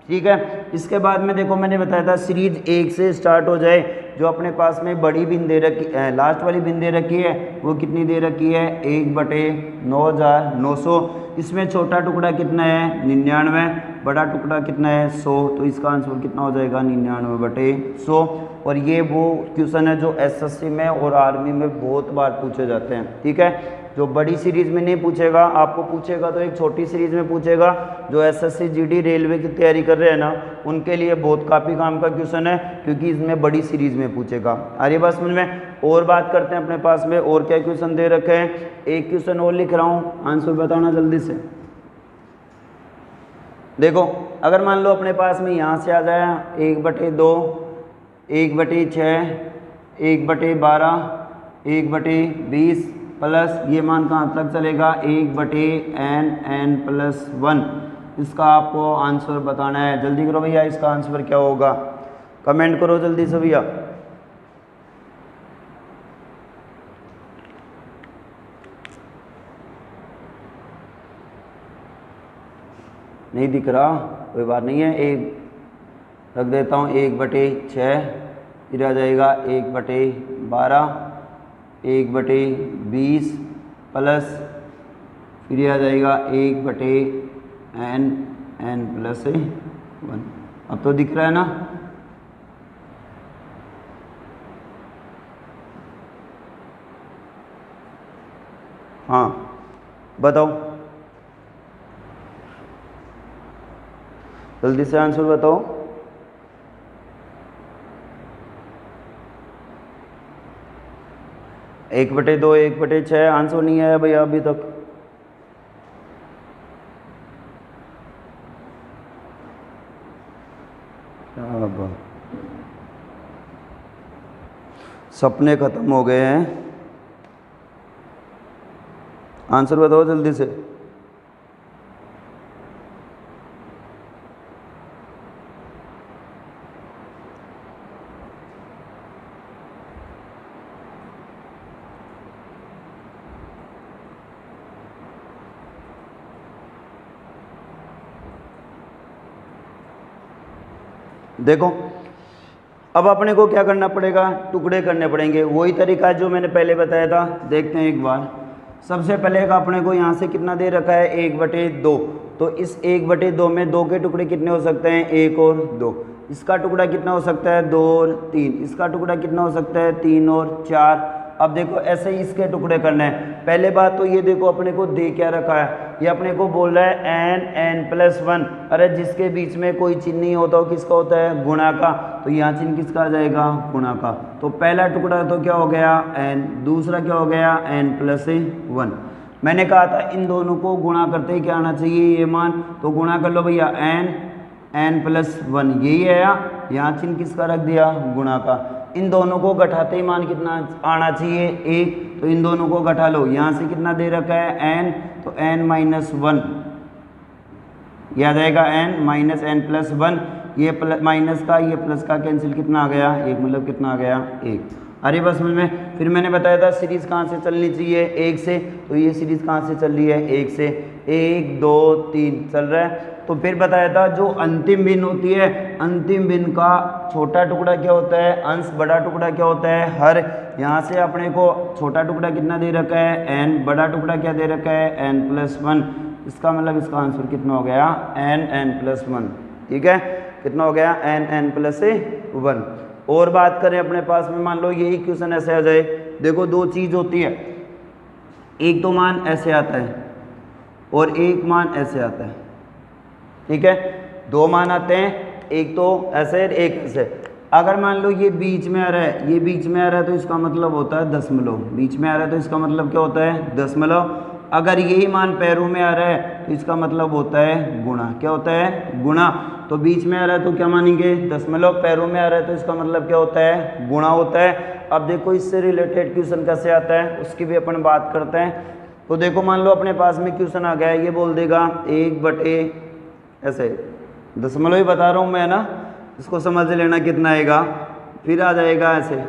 ठीक है, इसके बाद में देखो मैंने बताया था सीरीज 1 से स्टार्ट हो जाए, जो अपने पास में बड़ी भिन्न दे रखी है, लास्ट वाली भिन्न दे रखी है, वो कितनी दे रखी है, 1/9900। इसमें छोटा टुकड़ा कितना है, 99। बड़ा टुकड़ा कितना है, 100। तो इसका आंसर कितना हो जाएगा, 99/100। और ये वो क्वेश्चन है जो एसएससी में और आर्मी में बहुत बार पूछे जाते हैं। ठीक है, जो बड़ी सीरीज में नहीं पूछेगा, आपको पूछेगा तो एक छोटी सीरीज में पूछेगा। जो एसएससी जीडी रेलवे की तैयारी कर रहे हैं ना, उनके लिए बहुत काफ़ी काम का क्वेश्चन है, क्योंकि इसमें बड़ी सीरीज में पूछेगा। आ रही बात समझ में। और बात करते हैं अपने पास में और क्या क्वेश्चन दे रखे हैं। एक क्वेश्चन और लिख रहा हूँ, आंसर बताना जल्दी से। देखो अगर मान लो अपने पास में यहाँ से आ जाए 1/2, 1/6, 1/12, 1/20 प्लस ये मान कहाँ तक चलेगा, 1/n+1। इसका आपको आंसर बताना है। जल्दी करो भैया, इसका आंसर क्या होगा, कमेंट करो जल्दी से भैया। नहीं दिख रहा, कोई बात नहीं है, एक रख देता हूँ, 1/6। फिर आ जाएगा 1/12, 1/20 प्लस फिर आ जाएगा 1/n+1। अब तो दिख रहा है ना। हाँ बताओ, जल्दी से आंसर बताओ। 1/2 1/6 आंसर नहीं आया भैया अभी तक। क्या बात, सपने खत्म हो गए हैं। आंसर बताओ जल्दी से। देखो अब अपने को क्या करना पड़ेगा, टुकड़े करने पड़ेंगे। वही तरीका जो मैंने पहले बताया था, देखते हैं एक बार। सबसे पहले अपने को यहाँ से कितना दे रखा है 1/2, तो इस 1/2 में 2 के टुकड़े कितने हो सकते हैं 1 और 2। इसका टुकड़ा कितना हो सकता है 2 और 3। इसका टुकड़ा कितना हो सकता है 3 और 4। अब देखो ऐसे ही इसके टुकड़े करने हैं। पहले बात तो ये देखो अपने को दे क्या रखा है, ये अपने को बोल रहा है n+1। अरे जिसके बीच में कोई चिन्ह नहीं होता वो किसका होता है गुणा का, तो यहाँ चिन्ह किसका आ जाएगा गुणा का। तो पहला टुकड़ा तो क्या हो गया n, दूसरा क्या हो गया n+1। मैंने कहा था इन दोनों को गुणा करते ही क्या आना चाहिए ये मान, तो गुणा कर लो भैया n+1 यही है। यहाँ चिन्ह किसका रख दिया गुणा का। इन दोनों को घटाते ही मान कितना आना चाहिए 1, तो इन दोनों को घटा लो। यहाँ से कितना दे रखा है n, तो n-1 यह आ जाएगा n-n+1। ये माइनस का ये प्लस का कैंसिल कितना आ गया 1, मतलब कितना आ गया 1। अरे बस में फिर मैंने बताया था सीरीज़ कहाँ से चलनी चाहिए 1 से, तो ये सीरीज़ कहाँ से चल रही है 1 से। 1 2 3 चल रहा है। तो फिर बताया था जो अंतिम भिन्न होती है, अंतिम भिन्न का छोटा टुकड़ा क्या होता है अंश, बड़ा टुकड़ा क्या होता है हर। यहाँ से अपने को छोटा टुकड़ा कितना दे रखा है n, बड़ा टुकड़ा क्या दे रखा है n+1। इसका मतलब इसका आंसर कितना हो गया n+1। ठीक है, कितना हो गया n+1। और बात करें अपने पास में, मान लो यही क्वेश्चन ऐसे आ जाए। देखो दो चीज़ होती है, एक तो मान ऐसे आता है और एक मान ऐसे आता है। ठीक है, दो मान आते हैं, एक तो ऐसे एक ऐसे। अगर मान लो ये बीच में आ रहा है, ये बीच में आ रहा है, तो इसका मतलब होता है दशमलव। बीच में आ रहा है तो इसका मतलब क्या होता है दशमलव। अगर यही मान पैरों में आ रहा है तो इसका मतलब होता है गुणा। क्या होता है गुणा। तो बीच में आ रहा है तो क्या मानेंगे दशमलव, पैरों में आ रहा है तो इसका मतलब क्या होता है गुणा होता है। अब देखो इससे रिलेटेड क्वेश्चन कैसे आता है उसकी भी अपन बात करते हैं। तो देखो मान लो अपने पास में क्वेश्चन आ गया है, ये बोल देगा 1/, ऐसे दशमलव ही बता रहा हूँ मैं ना, इसको समझ लेना कितना आएगा। फिर आ जाएगा ऐसे,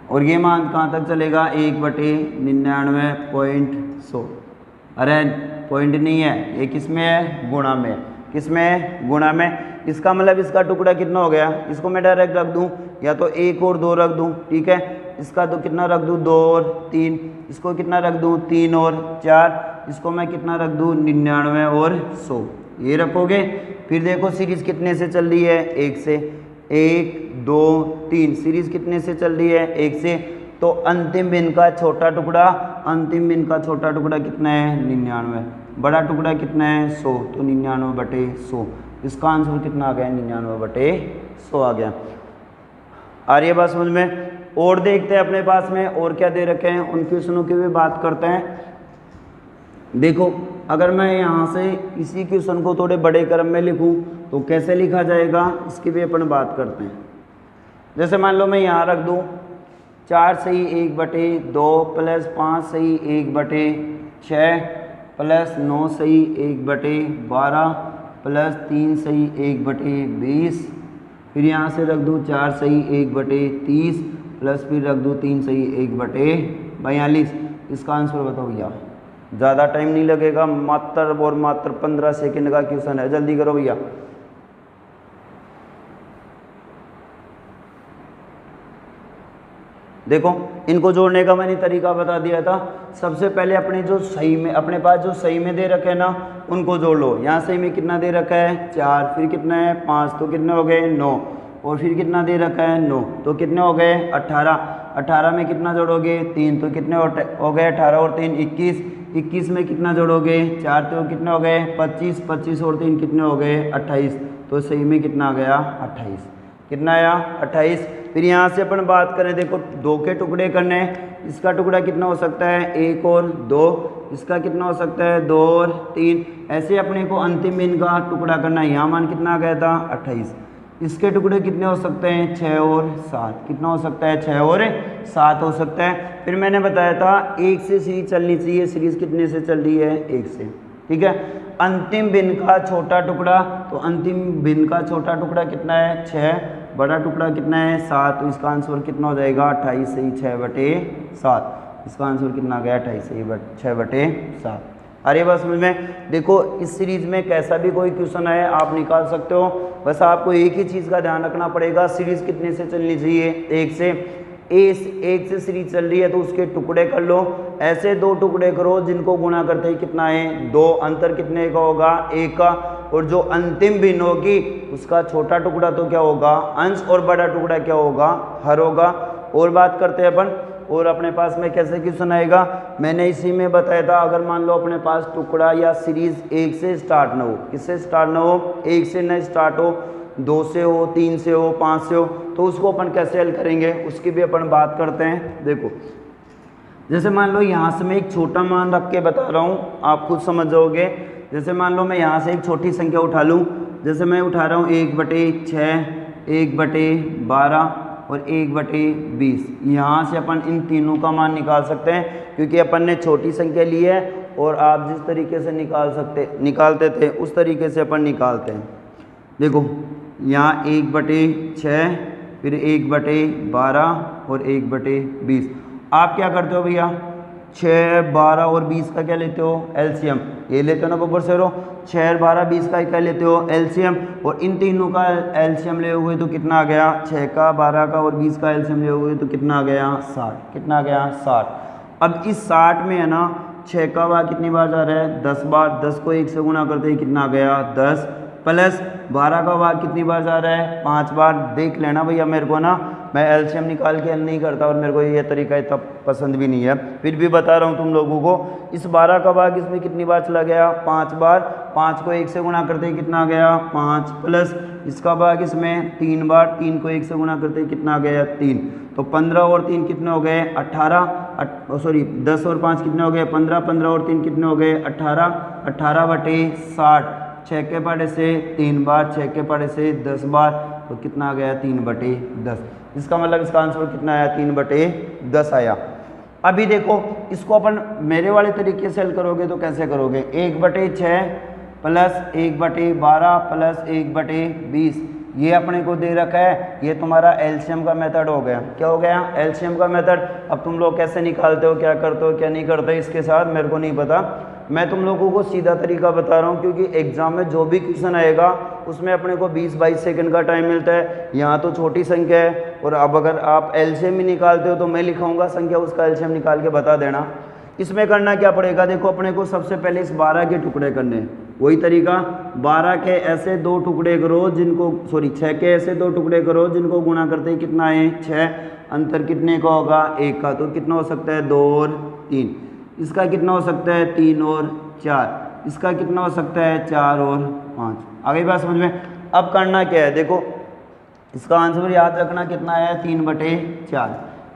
और ये मान कहाँ तक चलेगा 1/99.100। अरे पॉइंट नहीं है, ये किस में है गुणा में। किस में है गुणा में। इसका मतलब इसका टुकड़ा कितना हो गया, इसको मैं डायरेक्ट रख दूं या तो 1 और 2 रख दूं। ठीक है, इसका तो कितना रख दूं 2 और 3, इसको कितना रख दूं 3 और 4, इसको मैं कितना रख दूं 99 और 100, ये रखोगे। फिर देखो सीरीज़ कितने से चल रही है 1 से। 1 2 3 सीरीज़ कितने से चल रही है 1 से। तो अंतिम भिन्न का छोटा टुकड़ा, अंतिम भिन्न का छोटा टुकड़ा कितना है 99, बड़ा टुकड़ा कितना है 100, तो 99/100। इसका आंसर कितना आ गया 99/100 आ गया। आ रही है बात समझ में। और देखते हैं अपने पास में और क्या दे रखे हैं, उन क्वेश्चनों की भी बात करते हैं। देखो अगर मैं यहाँ से इसी क्वेश्चन को थोड़े बड़े क्रम में लिखूँ तो कैसे लिखा जाएगा, इसकी भी अपन बात करते हैं। जैसे मान लो मैं यहाँ रख दूँ 4 सही 1/2 प्लस 5 सही 1/6 प्लस 9 सही 1/12 प्लस 3 सही 1/20। फिर यहाँ से रख दूँ 4 सही 1/30 प्लस फिर रख दूँ 3 सही 1/42। इसका आंसर बताओ भैया। ज़्यादा टाइम नहीं लगेगा, मात्र और मात्र 15 सेकंड का क्वेश्चन है, जल्दी करो भैया। देखो इनको जोड़ने का मैंने तरीका बता दिया था। सबसे पहले अपने जो सही में, अपने पास जो सही में दे रखे हैं ना उनको जोड़ लो। यहाँ सही में कितना दे रखा है 4, फिर कितना है 5, तो कितने हो गए 9, और फिर कितना दे रखा है 9, तो कितने हो गए 18। 18 में कितना जोड़ोगे 3, तो कितने हो गए 18 और 3 21। 21 में कितना जोड़ोगे 4, तो कितने हो गए 25। 25 और 3 कितने हो गए 28। तो सही में कितना आ गया 28। कितना आया 28। फिर यहाँ से अपन बात करें, देखो 2 के टुकड़े करने हैं, इसका टुकड़ा कितना हो सकता है 1 और 2, इसका कितना हो सकता है 2 और 3। ऐसे अपने को अंतिम भिन्न का टुकड़ा करना है। यहाँ मान कितना आ गया था 28। इसके टुकड़े कितने हो सकते हैं 6 और 7। कितना हो सकता है 6 और 7 हो सकता है। फिर मैंने बताया था 1 से सीरीज चलनी चाहिए, सीरीज कितने से चल रही है 1 से, ठीक है। अंतिम भिन्न का छोटा टुकड़ा, तो अंतिम भिन्न का छोटा टुकड़ा कितना है 6, बड़ा टुकड़ा कितना है 7, तो इसका आंसर कितना हो जाएगा 28 से ही 6/7। इसका आंसर कितना आ गया 28 से ही 6/7। अरे बस समझ में, देखो इस सीरीज में कैसा भी कोई क्वेश्चन है आप निकाल सकते हो, बस आपको एक ही चीज़ का ध्यान रखना पड़ेगा, सीरीज कितने से चलनी चाहिए 1 से। 1 से सीरीज चल रही है तो उसके टुकड़े कर लो, ऐसे 2 टुकड़े करो जिनको गुणा करते ही कितना है 2, अंतर कितने का होगा 1 का, और जो अंतिम भिन्न होगी उसका छोटा टुकड़ा तो क्या होगा अंश, और बड़ा टुकड़ा क्या होगा हर होगा। और बात करते हैं अपन, और अपने पास में कैसे क्वेश्चन आएगा, मैंने इसी में बताया था, अगर मान लो अपने पास टुकड़ा या सीरीज 1 से स्टार्ट ना हो, किससे स्टार्ट ना हो 1 से न स्टार्ट हो, 2 से हो, 3 से हो, 5 से हो, तो उसको अपन कैसे हल करेंगे उसकी भी अपन बात करते हैं। देखो जैसे मान लो यहाँ से मैं एक छोटा मान रख के बता रहा हूँ, आप खुद समझ जाओगे। जैसे मान लो मैं यहाँ से एक छोटी संख्या उठा लूँ, जैसे मैं उठा रहा हूँ 1/6, 1/12 और 1/20। यहाँ से अपन इन तीनों का मान निकाल सकते हैं, क्योंकि अपन ने छोटी संख्या ली है और आप जिस तरीके से निकालते थे उस तरीके से अपन निकालते हैं। देखो यहाँ 1/6, फिर 1/12 और 1/20। आप क्या करते हो भैया 6, 12 और 20 का क्या लेते हो एलसीएम, ये लेते हो ना बब्बर सरो, 6, 12, 20 का क्या लेते हो एलसीएम, और इन तीनों का एलसीएम ले हुए तो कितना आ गया 6 का, 12 का और 20 का एलसीएम ले हुए तो कितना आ गया 60। कितना आ गया 60। अब इस 60 में है ना 6 का भाग कितनी बार जा रहा है 10 बार, 10 को 1 से गुना करते ही कितना आ गया 10, प्लस 12 का भाग कितनी बार जा रहा है 5 बार। देख लेना भैया, मेरे को ना मैं एलसीएम निकाल के हल नहीं करता और मेरे को ये तरीका इतना पसंद भी नहीं है, फिर भी बता रहा हूँ तुम लोगों को। इस 12 का भाग इसमें कितनी बार चला गया 5 बार, 5 को 1 से गुना करते ही कितना आ गया 5, प्लस इसका भाग इसमें 3 बार, 3 को 1 से गुना करते ही कितना आ गया 3, तो 15 और 3 कितने हो गए 18, सॉरी 10 और 5 कितने हो गए 15, 15 और 3 कितने हो गए 18, 18/60। 6 के पढ़े से 3 बार, 6 के पढ़े से 10 बार, तो कितना आ गया 3/10। इसका मतलब इसका आंसर कितना आया 3/10 आया। अभी देखो इसको अपन मेरे वाले तरीके से हल करोगे तो कैसे करोगे 1/6 प्लस 1/12 प्लस 1/20, ये अपने को दे रखा है, ये तुम्हारा एलसीएम का मेथड हो गया। क्या हो गया एलसीएम का मेथड। अब तुम लोग कैसे निकालते हो, क्या करते हो, क्या नहीं करते इसके साथ मेरे को नहीं पता, मैं तुम लोगों को सीधा तरीका बता रहा हूँ, क्योंकि एग्जाम में जो भी क्वेश्चन आएगा उसमें अपने को 20-22 सेकंड का टाइम मिलता है। यहाँ तो छोटी संख्या है, और अब अगर आप एलसीएम ही निकालते हो तो मैं लिखाऊंगा संख्या, उसका एलसीएम निकाल के बता देना। इसमें करना क्या पड़ेगा, देखो अपने को सबसे पहले इस 12 के टुकड़े करने हैं, वही तरीका 12 के ऐसे 2 टुकड़े करो जिनको, सॉरी 6 के ऐसे 2 टुकड़े करो जिनको गुणा करते ही कितना है 6, अंतर कितने का होगा 1 का, तो कितना हो सकता है 2 और 3। इसका कितना हो सकता है 3 और 4, इसका कितना हो सकता है 4 और 5। आगे बात समझ में। अब करना क्या है, देखो इसका आंसर याद रखना कितना है 3/4,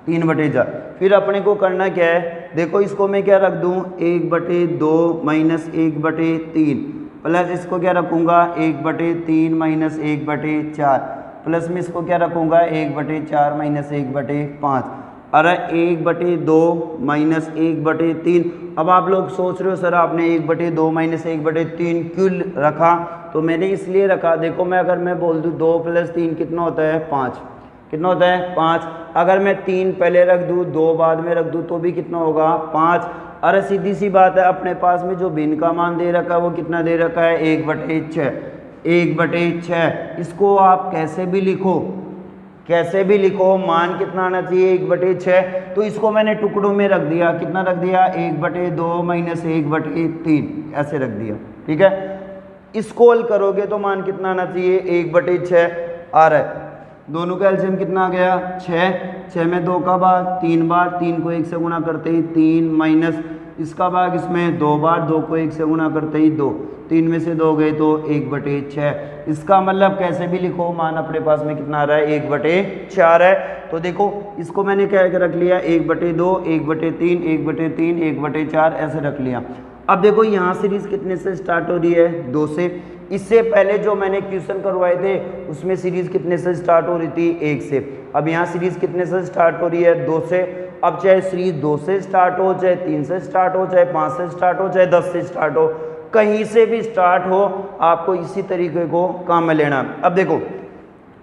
3/4। फिर अपने को करना क्या है, देखो इसको मैं क्या रख दूं 1/2 माइनस 1/3, प्लस इसको क्या रखूंगा 1/3 माइनस 1/4, प्लस में इसको क्या रखूंगा 1/4 माइनस 1/5। अरे 1/2 माइनस 1/3। अब आप लोग सोच रहे हो सर आपने 1/2 माइनस 1/3 क्यों रखा, तो मैंने इसलिए रखा, देखो मैं अगर मैं बोल दूँ 2 + 3 कितना होता है 5, कितना होता है 5। अगर मैं 3 पहले रख दूँ 2 बाद में रख दूँ तो भी कितना होगा 5। अरे सीधी सी बात है, अपने पास में जो भिन्न का मान दे रखा है वो कितना दे रखा है 1/6, 1/6। इसको आप कैसे भी लिखो, कैसे भी लिखो, मान कितना आना चाहिए 1/6, तो इसको मैंने टुकड़ों में रख दिया, कितना रख दिया 1/2 माइनस 1/3 ऐसे रख दिया, ठीक है। इसको हल करोगे तो मान कितना आना चाहिए 1/6 आ रहा है। दोनों का एलसीएम कितना आ गया 6, 6 में 2 का भाग 3 बार, 3 को 1 से गुणा करते ही 3 माइनस इसका भाग इसमें 2 बार, 2 को 1 से गुणा करते ही 2, 3 में से 2 गए तो 1/6। इसका मतलब कैसे भी लिखो, मान अपने पास में कितना आ रहा है 1/4 है। तो देखो इसको मैंने क्या रख लिया 1/2, 1/3, 1/3, 1/4 ऐसे रख लिया। अब देखो यहाँ सीरीज कितने से स्टार्ट हो रही है 2 से। इससे पहले जो मैंने क्वेश्चन करवाए थे उसमें सीरीज कितने से स्टार्ट हो रही थी 1 से। अब यहाँ सीरीज कितने से स्टार्ट हो रही है 2 से। अब चाहे सीरीज 2 से स्टार्ट हो, चाहे 3 से स्टार्ट हो, चाहे 5 से स्टार्ट हो, चाहे 10 से स्टार्ट हो, कहीं से भी स्टार्ट हो, आपको इसी तरीके को काम में लेना। अब देखो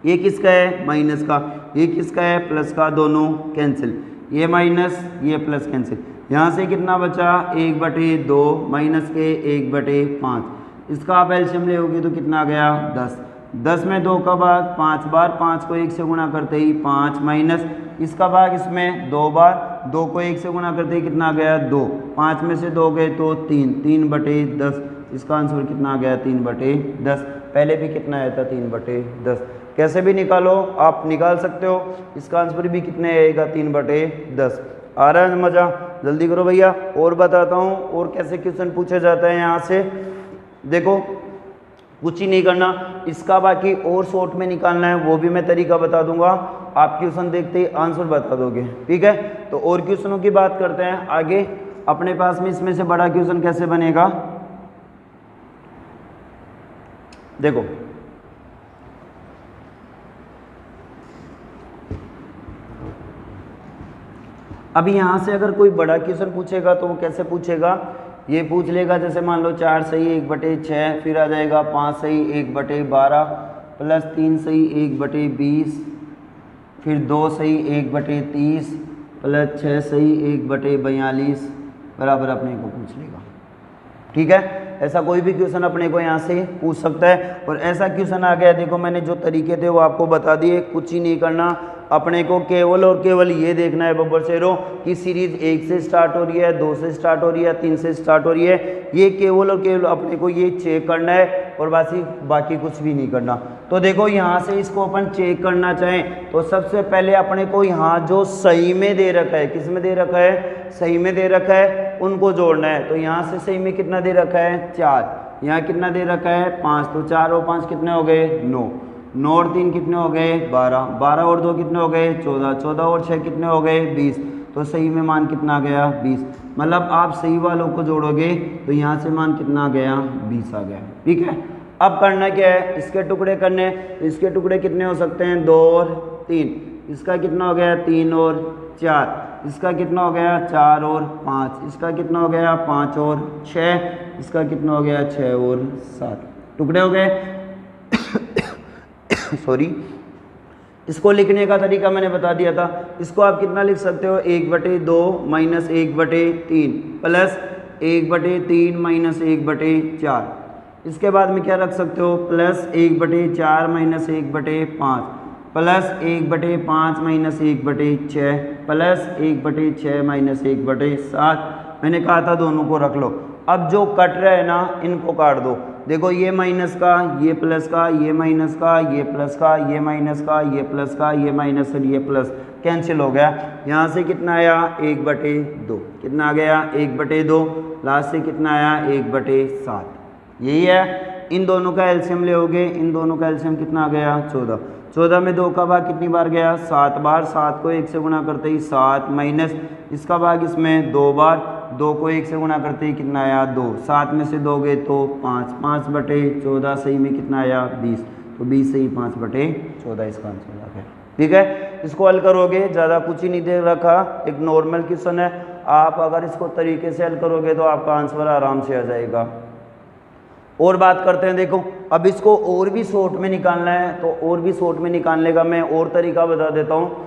ये किसका है माइनस का, ये किसका है प्लस का, दोनों कैंसिल, ये माइनस ये प्लस कैंसिल। यहाँ से कितना बचा 1/2 माइनस के 1/5। इसका आप एलसीएम लेओगे तो कितना आ गया 10। 10 में 2 का भाग 5 बार, 5 को 1 से गुणा करते ही 5 माइनस इसका भाग इसमें 2 बार, 2 को 1 से गुणा करते ही कितना आ गया 2, 5 में से 2 गए तो 3, 3/10। इसका आंसर कितना आ गया 3/10। पहले भी कितना आया था 3/10। कैसे भी निकालो आप निकाल सकते हो। इसका आंसर भी कितने आएगा 3/10। आ रहा है मज़ा, जल्दी करो भैया। और बताता हूँ और कैसे क्वेश्चन पूछे जाते हैं यहाँ से। देखो कुछ ही नहीं करना, इसका बाकी और शॉर्ट में निकालना है, वो भी मैं तरीका बता दूंगा। आप क्वेश्चन देखते ही आंसर बता दोगे, ठीक है। तो और क्वेश्चनों की बात करते हैं आगे। अपने पास में इसमें से बड़ा क्वेश्चन कैसे बनेगा, देखो अभी यहाँ से अगर कोई बड़ा क्वेश्चन पूछेगा तो वो कैसे पूछेगा, ये पूछ लेगा जैसे मान लो 4 सही 1/6, फिर आ जाएगा 5 सही 1/12 प्लस 3 सही 1/20, फिर 2 सही 1/30 प्लस 6 सही 1/42 बराबर अपने को पूछ लेगा, ठीक है। ऐसा कोई भी क्वेश्चन अपने को यहाँ से पूछ सकता है। और ऐसा क्वेश्चन आ गया, देखो मैंने जो तरीके थे वो आपको बता दिए। कुछ ही नहीं करना, अपने को केवल और केवल ये देखना है बब्बर शेरों कि सीरीज 1 से स्टार्ट हो रही है, 2 से स्टार्ट हो रही है, 3 से स्टार्ट हो रही है। ये केवल और केवल अपने को ये चेक करना है और बाकी कुछ भी नहीं करना। तो देखो यहाँ से इसको अपन चेक करना चाहें तो सबसे पहले अपने को यहाँ जो सही में दे रखा है, किस में दे रखा है, सही में दे रखा है, उनको जोड़ना है। तो यहाँ से सही में कितना दे रखा है 4, यहाँ कितना दे रखा है 5, तो 4 और 5 कितने हो गए 9, 9 और 3 कितने हो गए 12, 12 और 2 कितने हो गए 14, 14 और 6 कितने हो गए 20। तो सही में मान कितना आ गया 20। मतलब आप सही वालों को जोड़ोगे तो यहाँ से मान कितना आ गया 20 आ गया, ठीक है। अब करना क्या है, इसके टुकड़े करने। तो इसके टुकड़े कितने हो सकते हैं 2 और 3, इसका कितना हो गया 3 और 4, इसका कितना हो गया 4 और 5, इसका कितना हो गया 5 और 6, इसका कितना हो गया 6 और 7 टुकड़े हो गए। सॉरी, इसको लिखने का तरीका मैंने बता दिया था। इसको आप कितना लिख सकते हो 1/2 माइनस 1/3 प्लस 1/3 माइनस 1/4। इसके बाद में क्या रख सकते हो plus 1/4 minus 1/5 plus 1/5 minus 1/6 plus 1/6 minus 1/7। मैंने कहा था दोनों को रख लो। अब जो कट रहा है ना इनको काट दो। देखो ये माइनस का, ये प्लस का, ये माइनस का, ये प्लस का, ये माइनस का, ये प्लस का, ये माइनस और ये प्लस कैंसिल हो गया। यहाँ से कितना आया 1/2, कितना आ गया 1/2, लास्ट से कितना आया 1/7। यही है, इन दोनों का एलसीएम लेओगे, इन दोनों का एलसीएम कितना आ गया 14। 14 में 2 का भाग कितनी बार गया 7 बार, 7 को 1 से गुणा करते ही 7 माइनस इसका भाग इसमें 2 बार, 2 को 1 से गुणा करते ही कितना आया 2, 7 में से 2 गए तो 5, 5/14 सही में कितना आया 20, तो 20 सही 5/14 इसका आंसर आ गया, ठीक है। इसको हल करोगे, ज़्यादा कुछ ही नहीं दे रखा, एक नॉर्मल क्वेश्चन है। आप अगर इसको तरीके से हल करोगे तो आपका आंसर आराम से आ जाएगा। और बात करते हैं, देखो अब इसको और भी शॉर्ट में निकालना है, तो और भी शॉर्ट में निकालने का मैं और तरीका बता देता हूँ।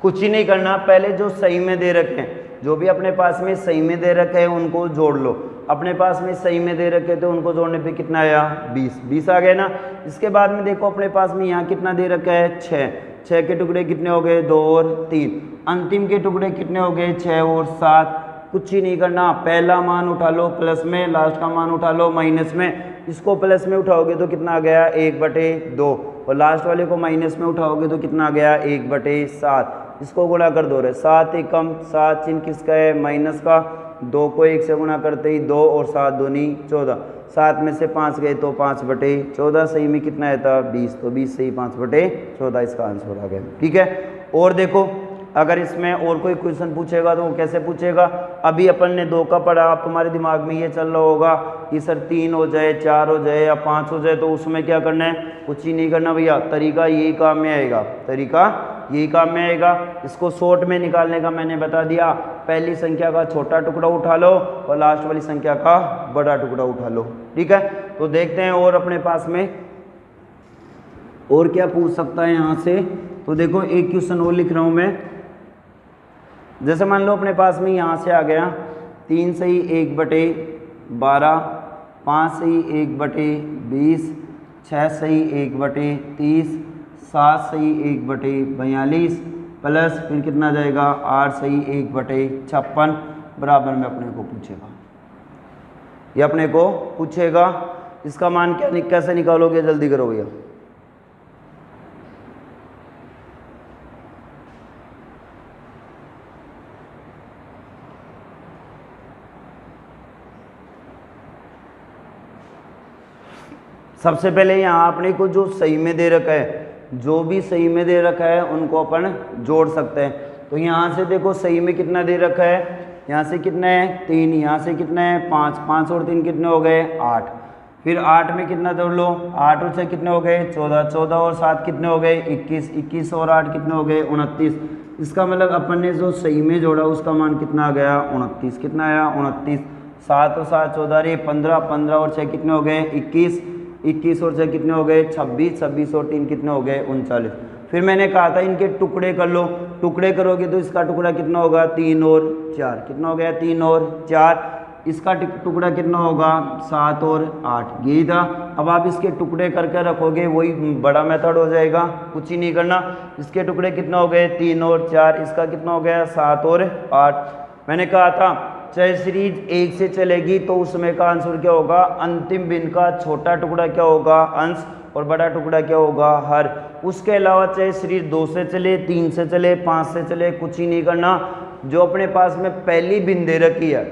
कुछ ही नहीं करना, पहले जो सही में दे रखे हैं, जो भी अपने पास में सही में दे रखे हैं उनको जोड़ लो। अपने पास में सही में दे रखे थे उनको जोड़ने पे कितना आया 20, 20 आ गए ना। इसके बाद में देखो अपने पास में यहाँ कितना दे रखा है 6, 6 के टुकड़े कितने हो गए 2 और 3, अंतिम के टुकड़े कितने हो गए 6 और 7। कुछ ही नहीं करना, पहला मान उठा लो प्लस में, लास्ट का मान उठा लो माइनस में। इसको प्लस में उठाओगे तो कितना आ गया 1/2 और लास्ट वाले को माइनस में उठाओगे तो कितना आ गया 1/7। इसको गुणा कर दो रे, 7 एकम 7 चिन्ह किसका है माइनस का, 2 को 1 से गुणा करते ही 2 और 7 दूनी 14, 7 में से 5 गए तो 5/14, सही में कितना आया था 20, तो 20 सही 5/14 इसका आंसर आ गया। ठीक है, और देखो अगर इसमें और कोई क्वेश्चन पूछेगा तो वो कैसे पूछेगा, अभी अपन ने 2 का पढ़ा, अब तुम्हारे दिमाग में ये चल रहा होगा कि सर 3 हो जाए, 4 हो जाए या 5 हो जाए, तो उसमें क्या करना है, कुछ ही नहीं करना भैया, तरीका यही काम में आएगा, तरीका यही काम में आएगा। इसको शॉर्ट में निकालने का मैंने बता दिया, पहली संख्या का छोटा टुकड़ा उठा लो और लास्ट वाली संख्या का बड़ा टुकड़ा उठा लो। ठीक है, तो देखते हैं और अपने पास में और क्या पूछ सकता है यहाँ से। तो देखो एक क्वेश्चन और लिख रहा हूँ मैं, जैसे मान लो अपने पास में यहाँ से आ गया 3 सही 1/12, 5 सही 1/20, 6 सही 1/30, 7 सही 1/42 प्लस फिर कितना जाएगा 8 सही 1/56 बराबर में अपने को पूछेगा, ये अपने को पूछेगा। इसका मान क्या कैसे निकालोगे, जल्दी करो भैया। सबसे पहले यहाँ अपने को जो सही में दे रखा है, जो भी सही में दे रखा है उनको अपन जोड़ सकते हैं। तो यहाँ से देखो सही में कितना दे रखा है, यहाँ से कितना है 3, यहाँ से कितना है 5, 5 और 3 कितने हो गए 8, फिर 8 में कितना जोड़ लो, 8 और 6 कितने हो गए 14, 14 और 7 कितने हो गए 21, 21 और 8 कितने हो गए 29। इसका मतलब अपन ने जो सही में जोड़ा उसका मान कितना आ गया 29, कितना आया 29। 7 और 7 14 रे 15, 15 और 6 कितने हो गए 21, 21 और 6 कितने हो गए 26, 26 और 3 कितने हो गए 39। फिर मैंने कहा था इनके टुकड़े कर लो, टुकड़े करोगे तो इसका टुकड़ा कितना होगा 3 और 4, कितना हो गया 3 और 4, इसका टुकड़ा कितना होगा 7 और 8, यही था। अब आप इसके टुकड़े करके रखोगे वही बड़ा मेथड हो जाएगा, कुछ ही नहीं करना। इसके टुकड़े कितना हो गए 3 और 4, इसका कितना हो गया 7 और 8। मैंने कहा था चाहे सीरीज 1 से चलेगी तो उसमें का आंसर क्या होगा, अंतिम बिन का छोटा टुकड़ा क्या होगा अंश और बड़ा टुकड़ा क्या होगा हर। उसके अलावा चाहे सीरीज 2 से चले, 3 से चले, 5 से चले, कुछ ही नहीं करना। जो अपने पास में पहली बिन दे रखी है,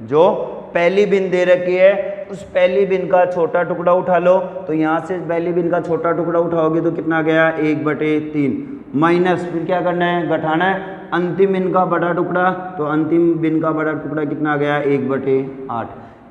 जो पहली बिन दे रखी है उस पहली बिन का छोटा टुकड़ा उठा लो। तो यहाँ से पहली बिन का छोटा टुकड़ा उठाओगे तो कितना गया 1/3 माइनस फिर क्या करना है घटाना है अंतिम बिन का बड़ा टुकड़ा, तो अंतिम बिन का बड़ा टुकड़ा कितना गया 1/8।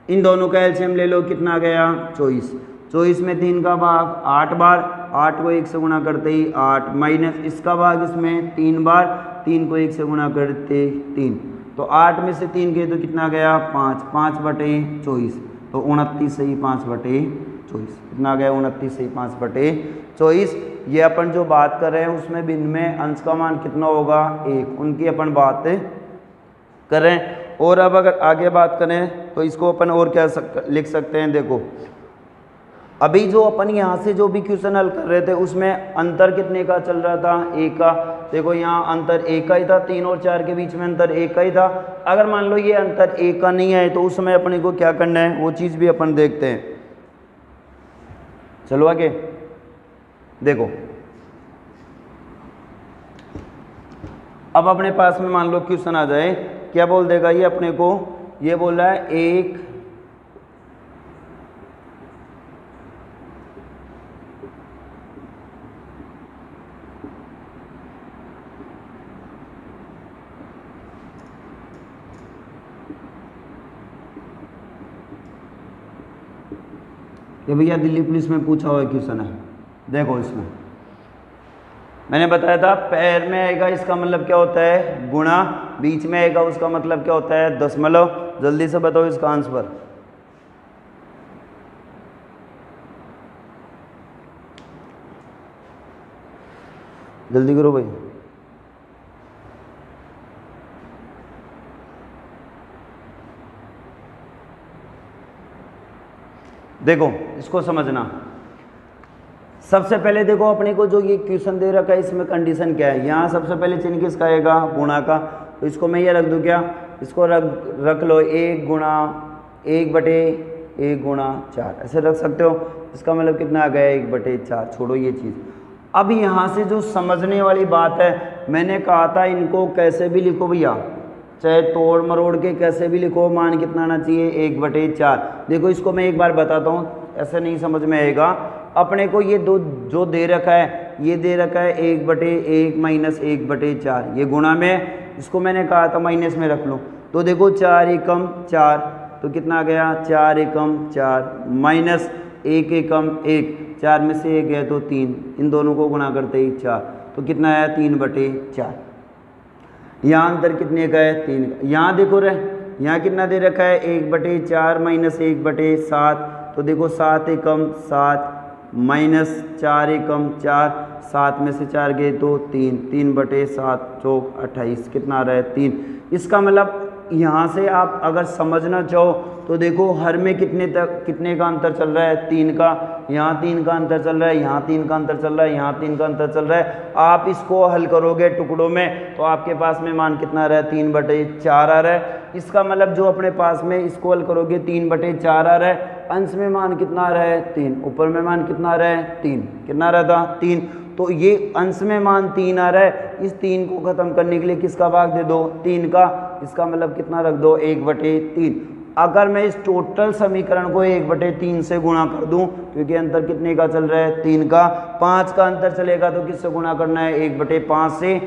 इन दोनों का एलसीएम ले लो, कितना गया 24, 24 में 3 का भाग 8 बार, 8 को 1 से गुणा करते ही 8 माइनस इसका भाग इसमें 3 बार, 3 को 1 से गुणा करते 3, तो 8 में से 3 गए तो कितना गया 5, 5/24, तो 29 सही 5/24, कितना गया 29 सही 5/24। ये अपन जो बात कर रहे हैं उसमें बिन में अंश का मान कितना होगा 1, उनकी अपन बात करें। और अब अगर आगे बात करें तो इसको अपन और क्या लिख सकते हैं, देखो अभी जो अपन यहाँ से जो भी क्वेश्चन हल कर रहे थे उसमें अंतर कितने का चल रहा था 1 का। देखो यहाँ अंतर 1 का ही था, 3 और 4 के बीच में अंतर 1 का ही था। अगर मान लो ये अंतर 1 का नहीं है तो उस समय अपने को क्या करना है वो चीज़ भी अपन देखते हैं। चलो आगे देखो, अब अपने पास में मान लो क्वेश्चन आ जाए, क्या बोल देगा ये अपने को, ये बोल रहा है 1 ये भैया दिल्ली पुलिस में पूछा हुआ क्वेश्चन है। देखो इसमें मैंने बताया था पैर में आएगा इसका मतलब क्या होता है गुणा, बीच में आएगा उसका मतलब क्या होता है दशमलव। जल्दी से बताओ इसका आंसर। जल्दी करो भाई। देखो इसको समझना, सबसे पहले देखो अपने को जो ये क्वेश्चन दे रखा है इसमें कंडीशन क्या है। यहाँ सबसे पहले चिन्ह किसका आएगा गुणा का, तो इसको मैं ये रख दूँ क्या, इसको रख लो 1 गुणा 1/1 गुणा 4, ऐसे रख सकते हो। इसका मतलब कितना आ गया 1/4। छोड़ो ये चीज़। अब यहाँ से जो समझने वाली बात है, मैंने कहा था इनको कैसे भी लिखो भैया, चाहे तोड़ मरोड़ के कैसे भी लिखो, मान कितना आना चाहिए 1/4। देखो इसको मैं एक बार बताता हूँ, ऐसे नहीं समझ में आएगा। अपने को ये दो जो दे रखा है, ये दे रखा है 1/1 माइनस 1/4, ये गुणा में, इसको मैंने कहा था माइनस में रख लो। तो देखो 4 एकम 4, तो कितना आ गया 4 एकम 4 माइनस 1 एकम 1, 4 में से 1 गया तो 3, इन दोनों को गुणा करते ही 4, तो कितना आया 3/4। यहाँ अंतर कितने का है 3 का। यहाँ देखो रे, यहाँ कितना दे रखा है 1/4 माइनस 1/7, तो देखो 7 एकम 7 माइनस 4 एकम 4, 7 में से 4 गए तो 3, 3/7 चौक 28, कितना आ रहा है 3। इसका मतलब यहाँ से आप अगर समझना चाहो तो देखो हर में कितने का अंतर चल रहा है 3 का, यहाँ 3 का अंतर चल रहा है, यहाँ 3 का अंतर चल रहा है, यहाँ 3 का अंतर चल रहा है। आप इसको हल करोगे टुकड़ों में तो आपके पास में मान कितना आ रहा है 3/4 आ रहा है। इसका मतलब जो अपने पास में इसको हल करोगे 3/4 आ रहा है, अंश में मान कितना आ रहा है 3, ऊपर में मान कितना आ रहा है 3, कितना आ रहा था 3। तो ये अंश में मान 3 आ रहा है, इस 3 को खत्म करने के लिए किसका भाग दे दो 3 का, इसका मतलब कितना रख दो 1/3। अगर मैं इस टोटल समीकरण को 1/3 से गुणा कर दूं, क्योंकि अंतर कितने का चल रहा है 3 का, 5 का अंतर चलेगा तो किससे गुणा करना है 1/5 से,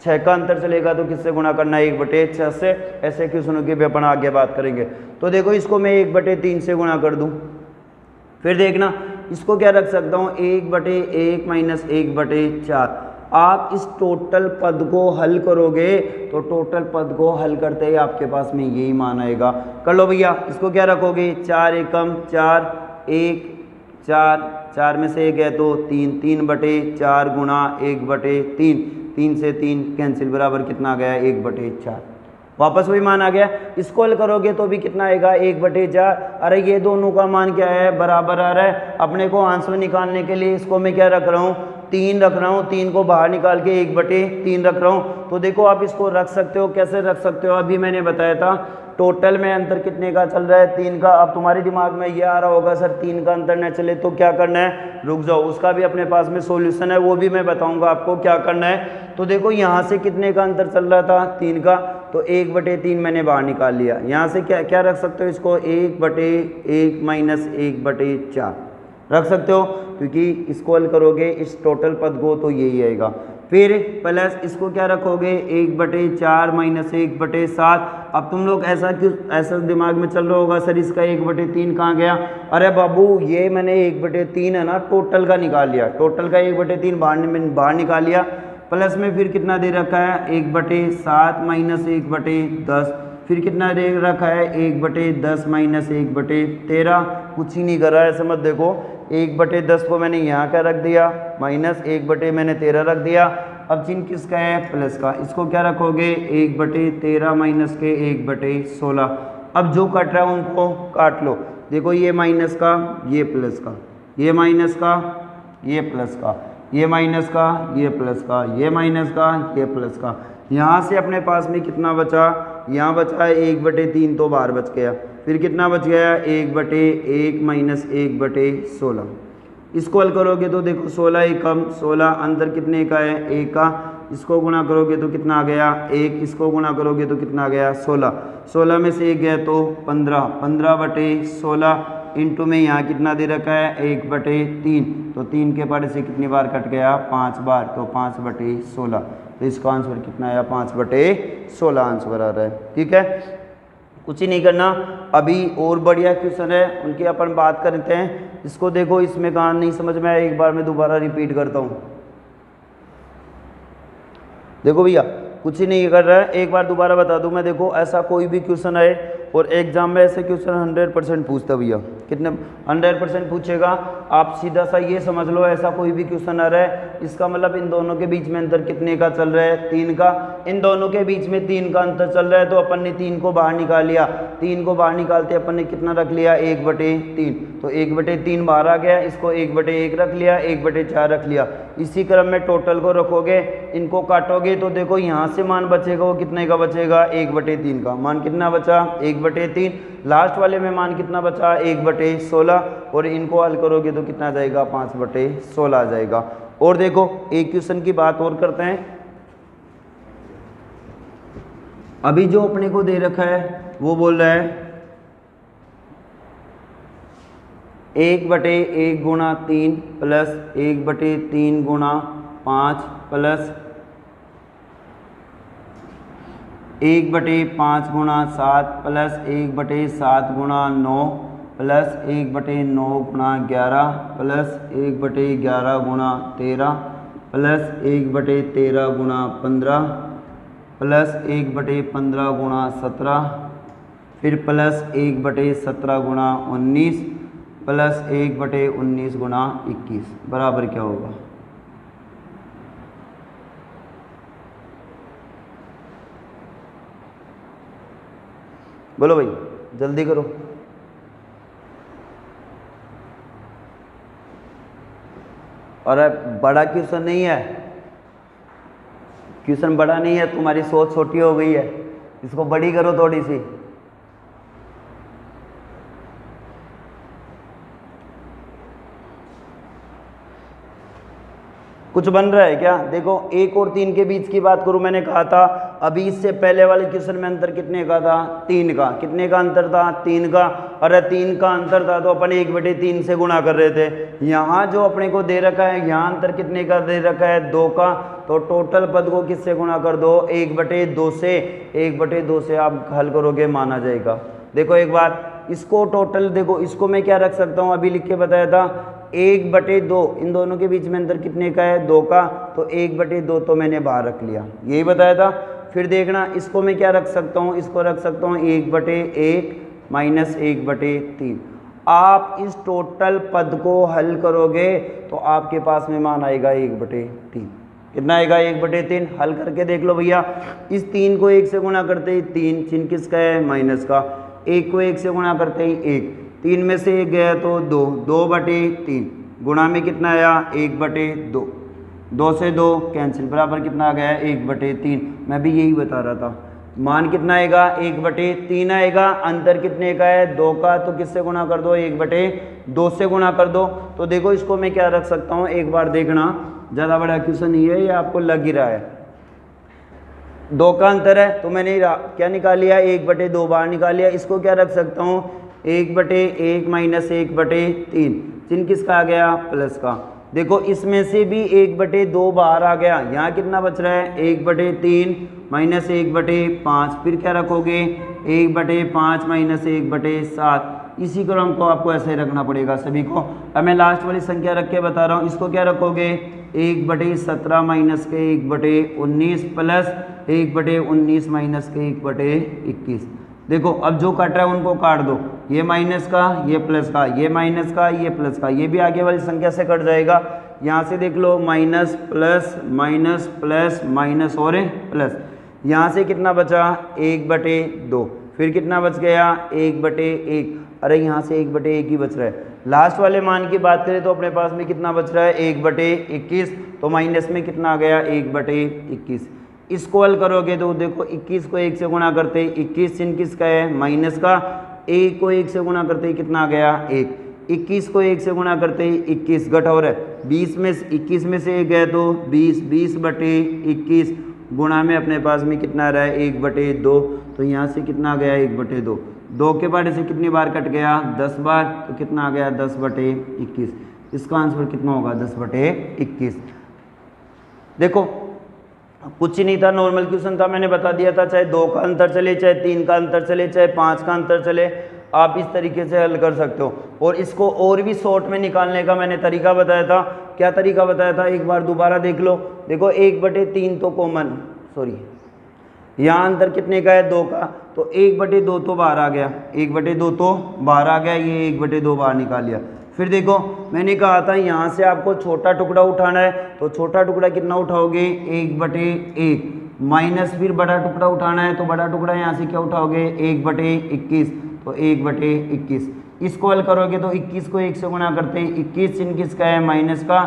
6 का अंतर चलेगा तो किससे गुणा करना है 1/6 से। ऐसे क्वेश्चनों की भी अपन आगे बात करेंगे। तो देखो इसको मैं 1/3 से गुणा कर दूं, फिर देखना इसको क्या रख सकता हूँ 1/1 माइनस 1/4। आप इस टोटल पद को हल करोगे तो टोटल पद को हल करते ही आपके पास में यही मान आएगा। कर लो भैया, इसको क्या रखोगे 4 एकम 4 1 4, 4 में से 1 है तो 3, 3/4 गुणा 1/3, 3 से 3 कैंसिल, बराबर कितना आ गया 1/4, वापस वही मान आ गया। इसको हल करोगे तो भी कितना आएगा 1/4। अरे ये दोनों का मान क्या है बराबर आ रहा है। अपने को आंसर निकालने के लिए इसको मैं क्या रख रहा हूँ 3 रख रहा हूँ, 3 को बाहर निकाल के 1/3 रख रहा हूँ। तो देखो आप इसको रख सकते हो, कैसे रख सकते हो, अभी मैंने बताया था टोटल में अंतर कितने का चल रहा है 3 का। अब तुम्हारे दिमाग में ये आ रहा होगा सर 3 का अंतर न चले तो क्या करना है, रुक जाओ, उसका भी अपने पास में सॉल्यूशन है, वो भी मैं बताऊंगा आपको क्या करना है। तो देखो यहाँ से कितने का अंतर चल रहा था 3 का, तो 1/3 मैंने बाहर निकाल लिया। यहाँ से क्या क्या रख सकते हो इसको 1/1 माइनस 1/4 रख सकते हो, क्योंकि इसको हल करोगे इस टोटल पद को तो यही आएगा। फिर प्लस इसको क्या रखोगे 1/4 माइनस 1/7। अब तुम लोग ऐसा क्यों, ऐसा दिमाग में चल रहा होगा सर इसका 1/3 कहाँ गया। अरे बाबू ये मैंने 1/3 है ना टोटल का निकाल लिया, टोटल का 1/3 बाहर निकाल लिया। प्लस में फिर कितना दे रखा है 1/7 माइनस 1/10, फिर कितना दे रखा है 1/10 माइनस 1/13। कुछ ही नहीं कर रहा है, समझ देखो 1/10 को मैंने यहाँ क्या रख दिया माइनस 1/13 मैंने 13 रख दिया। अब चिन्ह किसका है प्लस का, इसको क्या रखोगे 1/13 माइनस के 1/16। अब जो कट रहा है उनको काट लो। देखो ये माइनस का, ये प्लस का, ये माइनस का, ये प्लस का, ये माइनस का, ये प्लस का, ये माइनस का, ये प्लस का। यहाँ से अपने पास में कितना बचा, यहाँ बचा है 1/3 तो बाहर बच गया। फिर कितना बच गया 1/1 माइनस 1/16। इसको हल करोगे तो देखो 16 एकम 16, अंतर कितने का है 1 का। इसको गुणा करोगे तो कितना आ गया 1, इसको गुणा करोगे तो कितना आ गया 16, 16 में से 1 गया तो 15, 15/16 इंटू में यहाँ कितना दे रखा है 1/3, तो 3 के पढ़े से कितनी बार कट गया 5 बार, तो 5/16। तो इसका आंसर कितना आया 5/16 आंसर आ रहा है। ठीक है, कुछ ही नहीं करना। अभी और बढ़िया क्वेश्चन है उनकी अपन बात करते हैं। इसको देखो, इसमें कहाँ नहीं समझ में आया, एक बार मैं दोबारा रिपीट करता हूँ। देखो भैया कुछ ही नहीं कर रहा है, एक बार दोबारा बता दूं मैं। देखो ऐसा कोई भी क्वेश्चन आए और एग्जाम में ऐसे क्वेश्चन 100% पूछता भैया, कितने 100% पूछेगा। आप सीधा सा ये समझ लो ऐसा कोई भी क्वेश्चन आ रहा है, इसका मतलब इन दोनों के बीच में अंतर कितने का चल रहा है 3 का। इन दोनों के बीच में 3 का अंतर चल रहा है, तो अपन ने 3 को बाहर निकाल लिया। 3 को बाहर निकालते अपन ने कितना रख लिया 1/3, तो 1/3 बाहर आ गया। इसको 1/1 रख लिया, 1/4 रख लिया। इसी क्रम में टोटल को रखोगे, इनको काटोगे तो देखो यहाँ से मान बचेगा वो कितने का बचेगा 1/3 का। मान कितना बचा 1/3। लास्ट वाले में मान कितना बचा 1/16, और इनको हल करोगे तो कितना जाएगा 5/16 आ जाएगा। और देखो एक क्वेश्चन की बात और करते हैं। अभी जो अपने को दे रखा है वो बोल रहा है 1/1 गुणा 3 प्लस 1/3 गुणा 5 प्लस 1/5 गुणा 7 प्लस 1/7 गुणा 9 प्लस 1/9 गुणा 11 प्लस 1/11 गुणा 13 प्लस 1/13 गुणा 15 प्लस 1/15 गुणा 17 फिर प्लस 1/17 गुणा 19 प्लस 1/19 गुणा 21 बराबर क्या होगा? बोलो भाई जल्दी करो। और बड़ा क्वेश्चन नहीं है, क्वेश्चन बड़ा नहीं है, तुम्हारी सोच छोटी हो गई है, इसको बड़ी करो थोड़ी सी। कुछ बन रहा है क्या? देखो 1 और 3 के बीच की बात करूं, मैंने कहा था अभी इससे पहले वाले क्वेश्चन में अंतर कितने का था? 3 का। कितने का अंतर था? 3 का। अरे 3 का अंतर था तो अपन 1/3 से गुणा कर रहे थे। यहाँ जो अपने को दे रखा है, यहाँ अंतर कितने का दे रखा है? 2 का। तो टोटल पद को किससे गुणा कर दो? 1/2 से। 1/2 से आप हल करोगे माना जाएगा। देखो एक बार इसको टोटल देखो, इसको मैं क्या रख सकता हूँ, अभी लिख के बताया था 1/2। इन दोनों के बीच में अंतर कितने का है? 2 का। तो 1/2 तो मैंने बाहर रख लिया, यही बताया था। फिर देखना इसको मैं क्या रख सकता हूँ, इसको रख सकता हूँ 1/1 माइनस 1/3। आप इस टोटल पद को हल करोगे तो आपके पास में मान आएगा 1/3। कितना आएगा? 1/3। हल करके देख लो भैया, इस 3 को 1 से गुणा करते ही 3, चिन्ह किसका है? माइनस का। 1 को 1 से गुणा करते ही 1, 3 में से 1 गया तो 2, 2/3 गुणा में कितना आया? 1/2, 2 से 2 कैंसिल, बराबर कितना आ गया? 1/3। मैं भी यही बता रहा था, मान कितना आएगा? 1/3 आएगा। अंतर कितने का है? 2 का। तो किससे गुणा कर दो? 1/2 से गुणा कर दो। तो देखो इसको मैं क्या रख सकता हूँ, एक बार देखना, ज़्यादा बड़ा क्वेश्चन नहीं है, ये आपको लग ही रहा है। 2 का अंतर है तो मैंने क्या निकाल लिया? 1/2 बाहर निकाल लिया। इसको क्या रख सकता हूँ? 1/1 माइनस 1/3, चिन्ह किसका आ गया? प्लस का। देखो इसमें से भी 1/2 बाहर आ गया, यहाँ कितना बच रहा है? 1/3 माइनस 1/5। फिर क्या रखोगे? 1/5 माइनस 1/7। इसी क्रम को आपको ऐसे रखना पड़ेगा सभी को। अब मैं लास्ट वाली संख्या रख के बता रहा हूँ, इसको क्या रखोगे? 1/17 माइनस के 1/19 प्लस 1/19 माइनस के 1/21। देखो अब जो कट रहा है उनको काट दो, ये माइनस का, ये प्लस का, ये माइनस का, ये प्लस का, ये भी आगे वाली संख्या से कट जाएगा। यहाँ से देख लो minus plus minus plus minus और प्लस, यहाँ से कितना बचा? 1/2। फिर कितना बच गया? 1/1। अरे यहाँ से 1/1 ही बच रहा है। लास्ट वाले मान की बात करें तो अपने पास में कितना बच रहा है? 1/21। तो माइनस में कितना आ गया? 1/21। इसको हल करोगे तो देखो 21 को 1 से गुणा करते ही 21, चिन्ह किसका है? माइनस का। 1 को 1 से गुणा करते ही कितना आ गया? 1। 21 को 1 से गुणा करते ही 21 घट हो रहा है, 20 में 21 में से 1 गया तो 20, 20/21 गुणा में अपने पास में कितना आ रहा है? 1/2। तो यहाँ से कितना आ गया? 1/2। 2 के बाद से कितनी बार कट गया? 10 बार। तो कितना आ गया? 10/21। इसका आंसर कितना होगा? 10/21। देखो कुछ ही नहीं था, नॉर्मल क्वेश्चन था, मैंने बता दिया था, चाहे 2 का अंतर चले, चाहे 3 का अंतर चले, चाहे 5 का अंतर चले, आप इस तरीके से हल कर सकते हो। और इसको और भी शॉर्ट में निकालने का मैंने तरीका बताया था। क्या तरीका बताया था? एक बार दोबारा देख लो। देखो 1/3 तो कॉमन, सॉरी यहाँ अंतर कितने का है? 2 का। तो 1/2 तो बाहर आ गया, 1/2 तो बाहर आ गया, ये 1/2 बाहर निकाल लिया। फिर देखो मैंने कहा था यहाँ से आपको छोटा टुकड़ा उठाना है, तो छोटा टुकड़ा कितना उठाओगे? 1/1 माइनस, फिर बड़ा टुकड़ा उठाना है तो बड़ा टुकड़ा यहाँ से क्या उठाओगे? 1/21। तो 1/21। इसको हल करोगे तो 21 को 1 से गुणा करते ही 21, चिन्ह किसका है? माइनस का।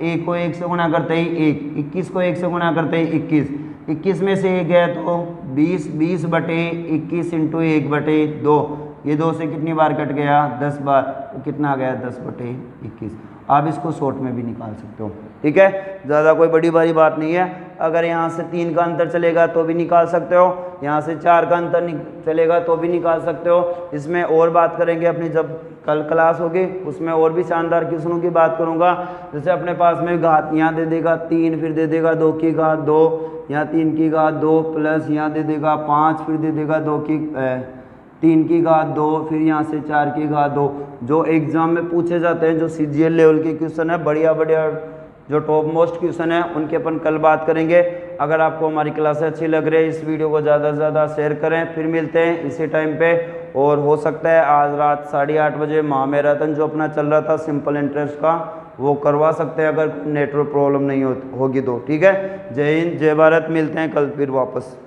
1 को 1 से गुणा करते ही 1, 21 को 1 से गुणा करते ही 21, 21 में से 1 गया तो 20, 20/21 इंटू 1/2, ये 2 से कितनी बार कट गया 10 बार, तो कितना आ गया 10/21। आप इसको शॉर्ट में भी निकाल सकते हो, ठीक है, ज़्यादा कोई बड़ी बड़ी बात नहीं है। अगर यहाँ से 3 का अंतर चलेगा तो भी निकाल सकते हो, यहाँ से 4 का अंतर चलेगा तो भी निकाल सकते हो। इसमें और बात करेंगे अपनी जब कल क्लास होगी, उसमें और भी शानदार क्वेश्चनों की बात करूँगा। जैसे अपने पास में घात यहाँ दे देगा 3, फिर दे देगा 2 की घात 2, यहाँ 3 की घात 2 प्लस यहाँ दे देगा 5, फिर दे देगा 3 की घात 2, फिर यहाँ से 4 की घात 2। जो एग्जाम में पूछे जाते हैं, जो CGL लेवल के क्वेश्चन है, बढ़िया बढ़िया जो टॉप मोस्ट क्वेश्चन है, उनके अपन कल बात करेंगे। अगर आपको हमारी क्लासें अच्छी लग रही है, इस वीडियो को ज़्यादा से ज़्यादा शेयर करें। फिर मिलते हैं इसी टाइम पे, और हो सकता है आज रात 8:30 बजे महामैराथन जो अपना चल रहा था सिंपल इंटरेस्ट का, वो करवा सकते हैं अगर नेटवर्क प्रॉब्लम नहीं होगी तो, ठीक है। जय हिंद, जय भारत, मिलते हैं कल फिर वापस।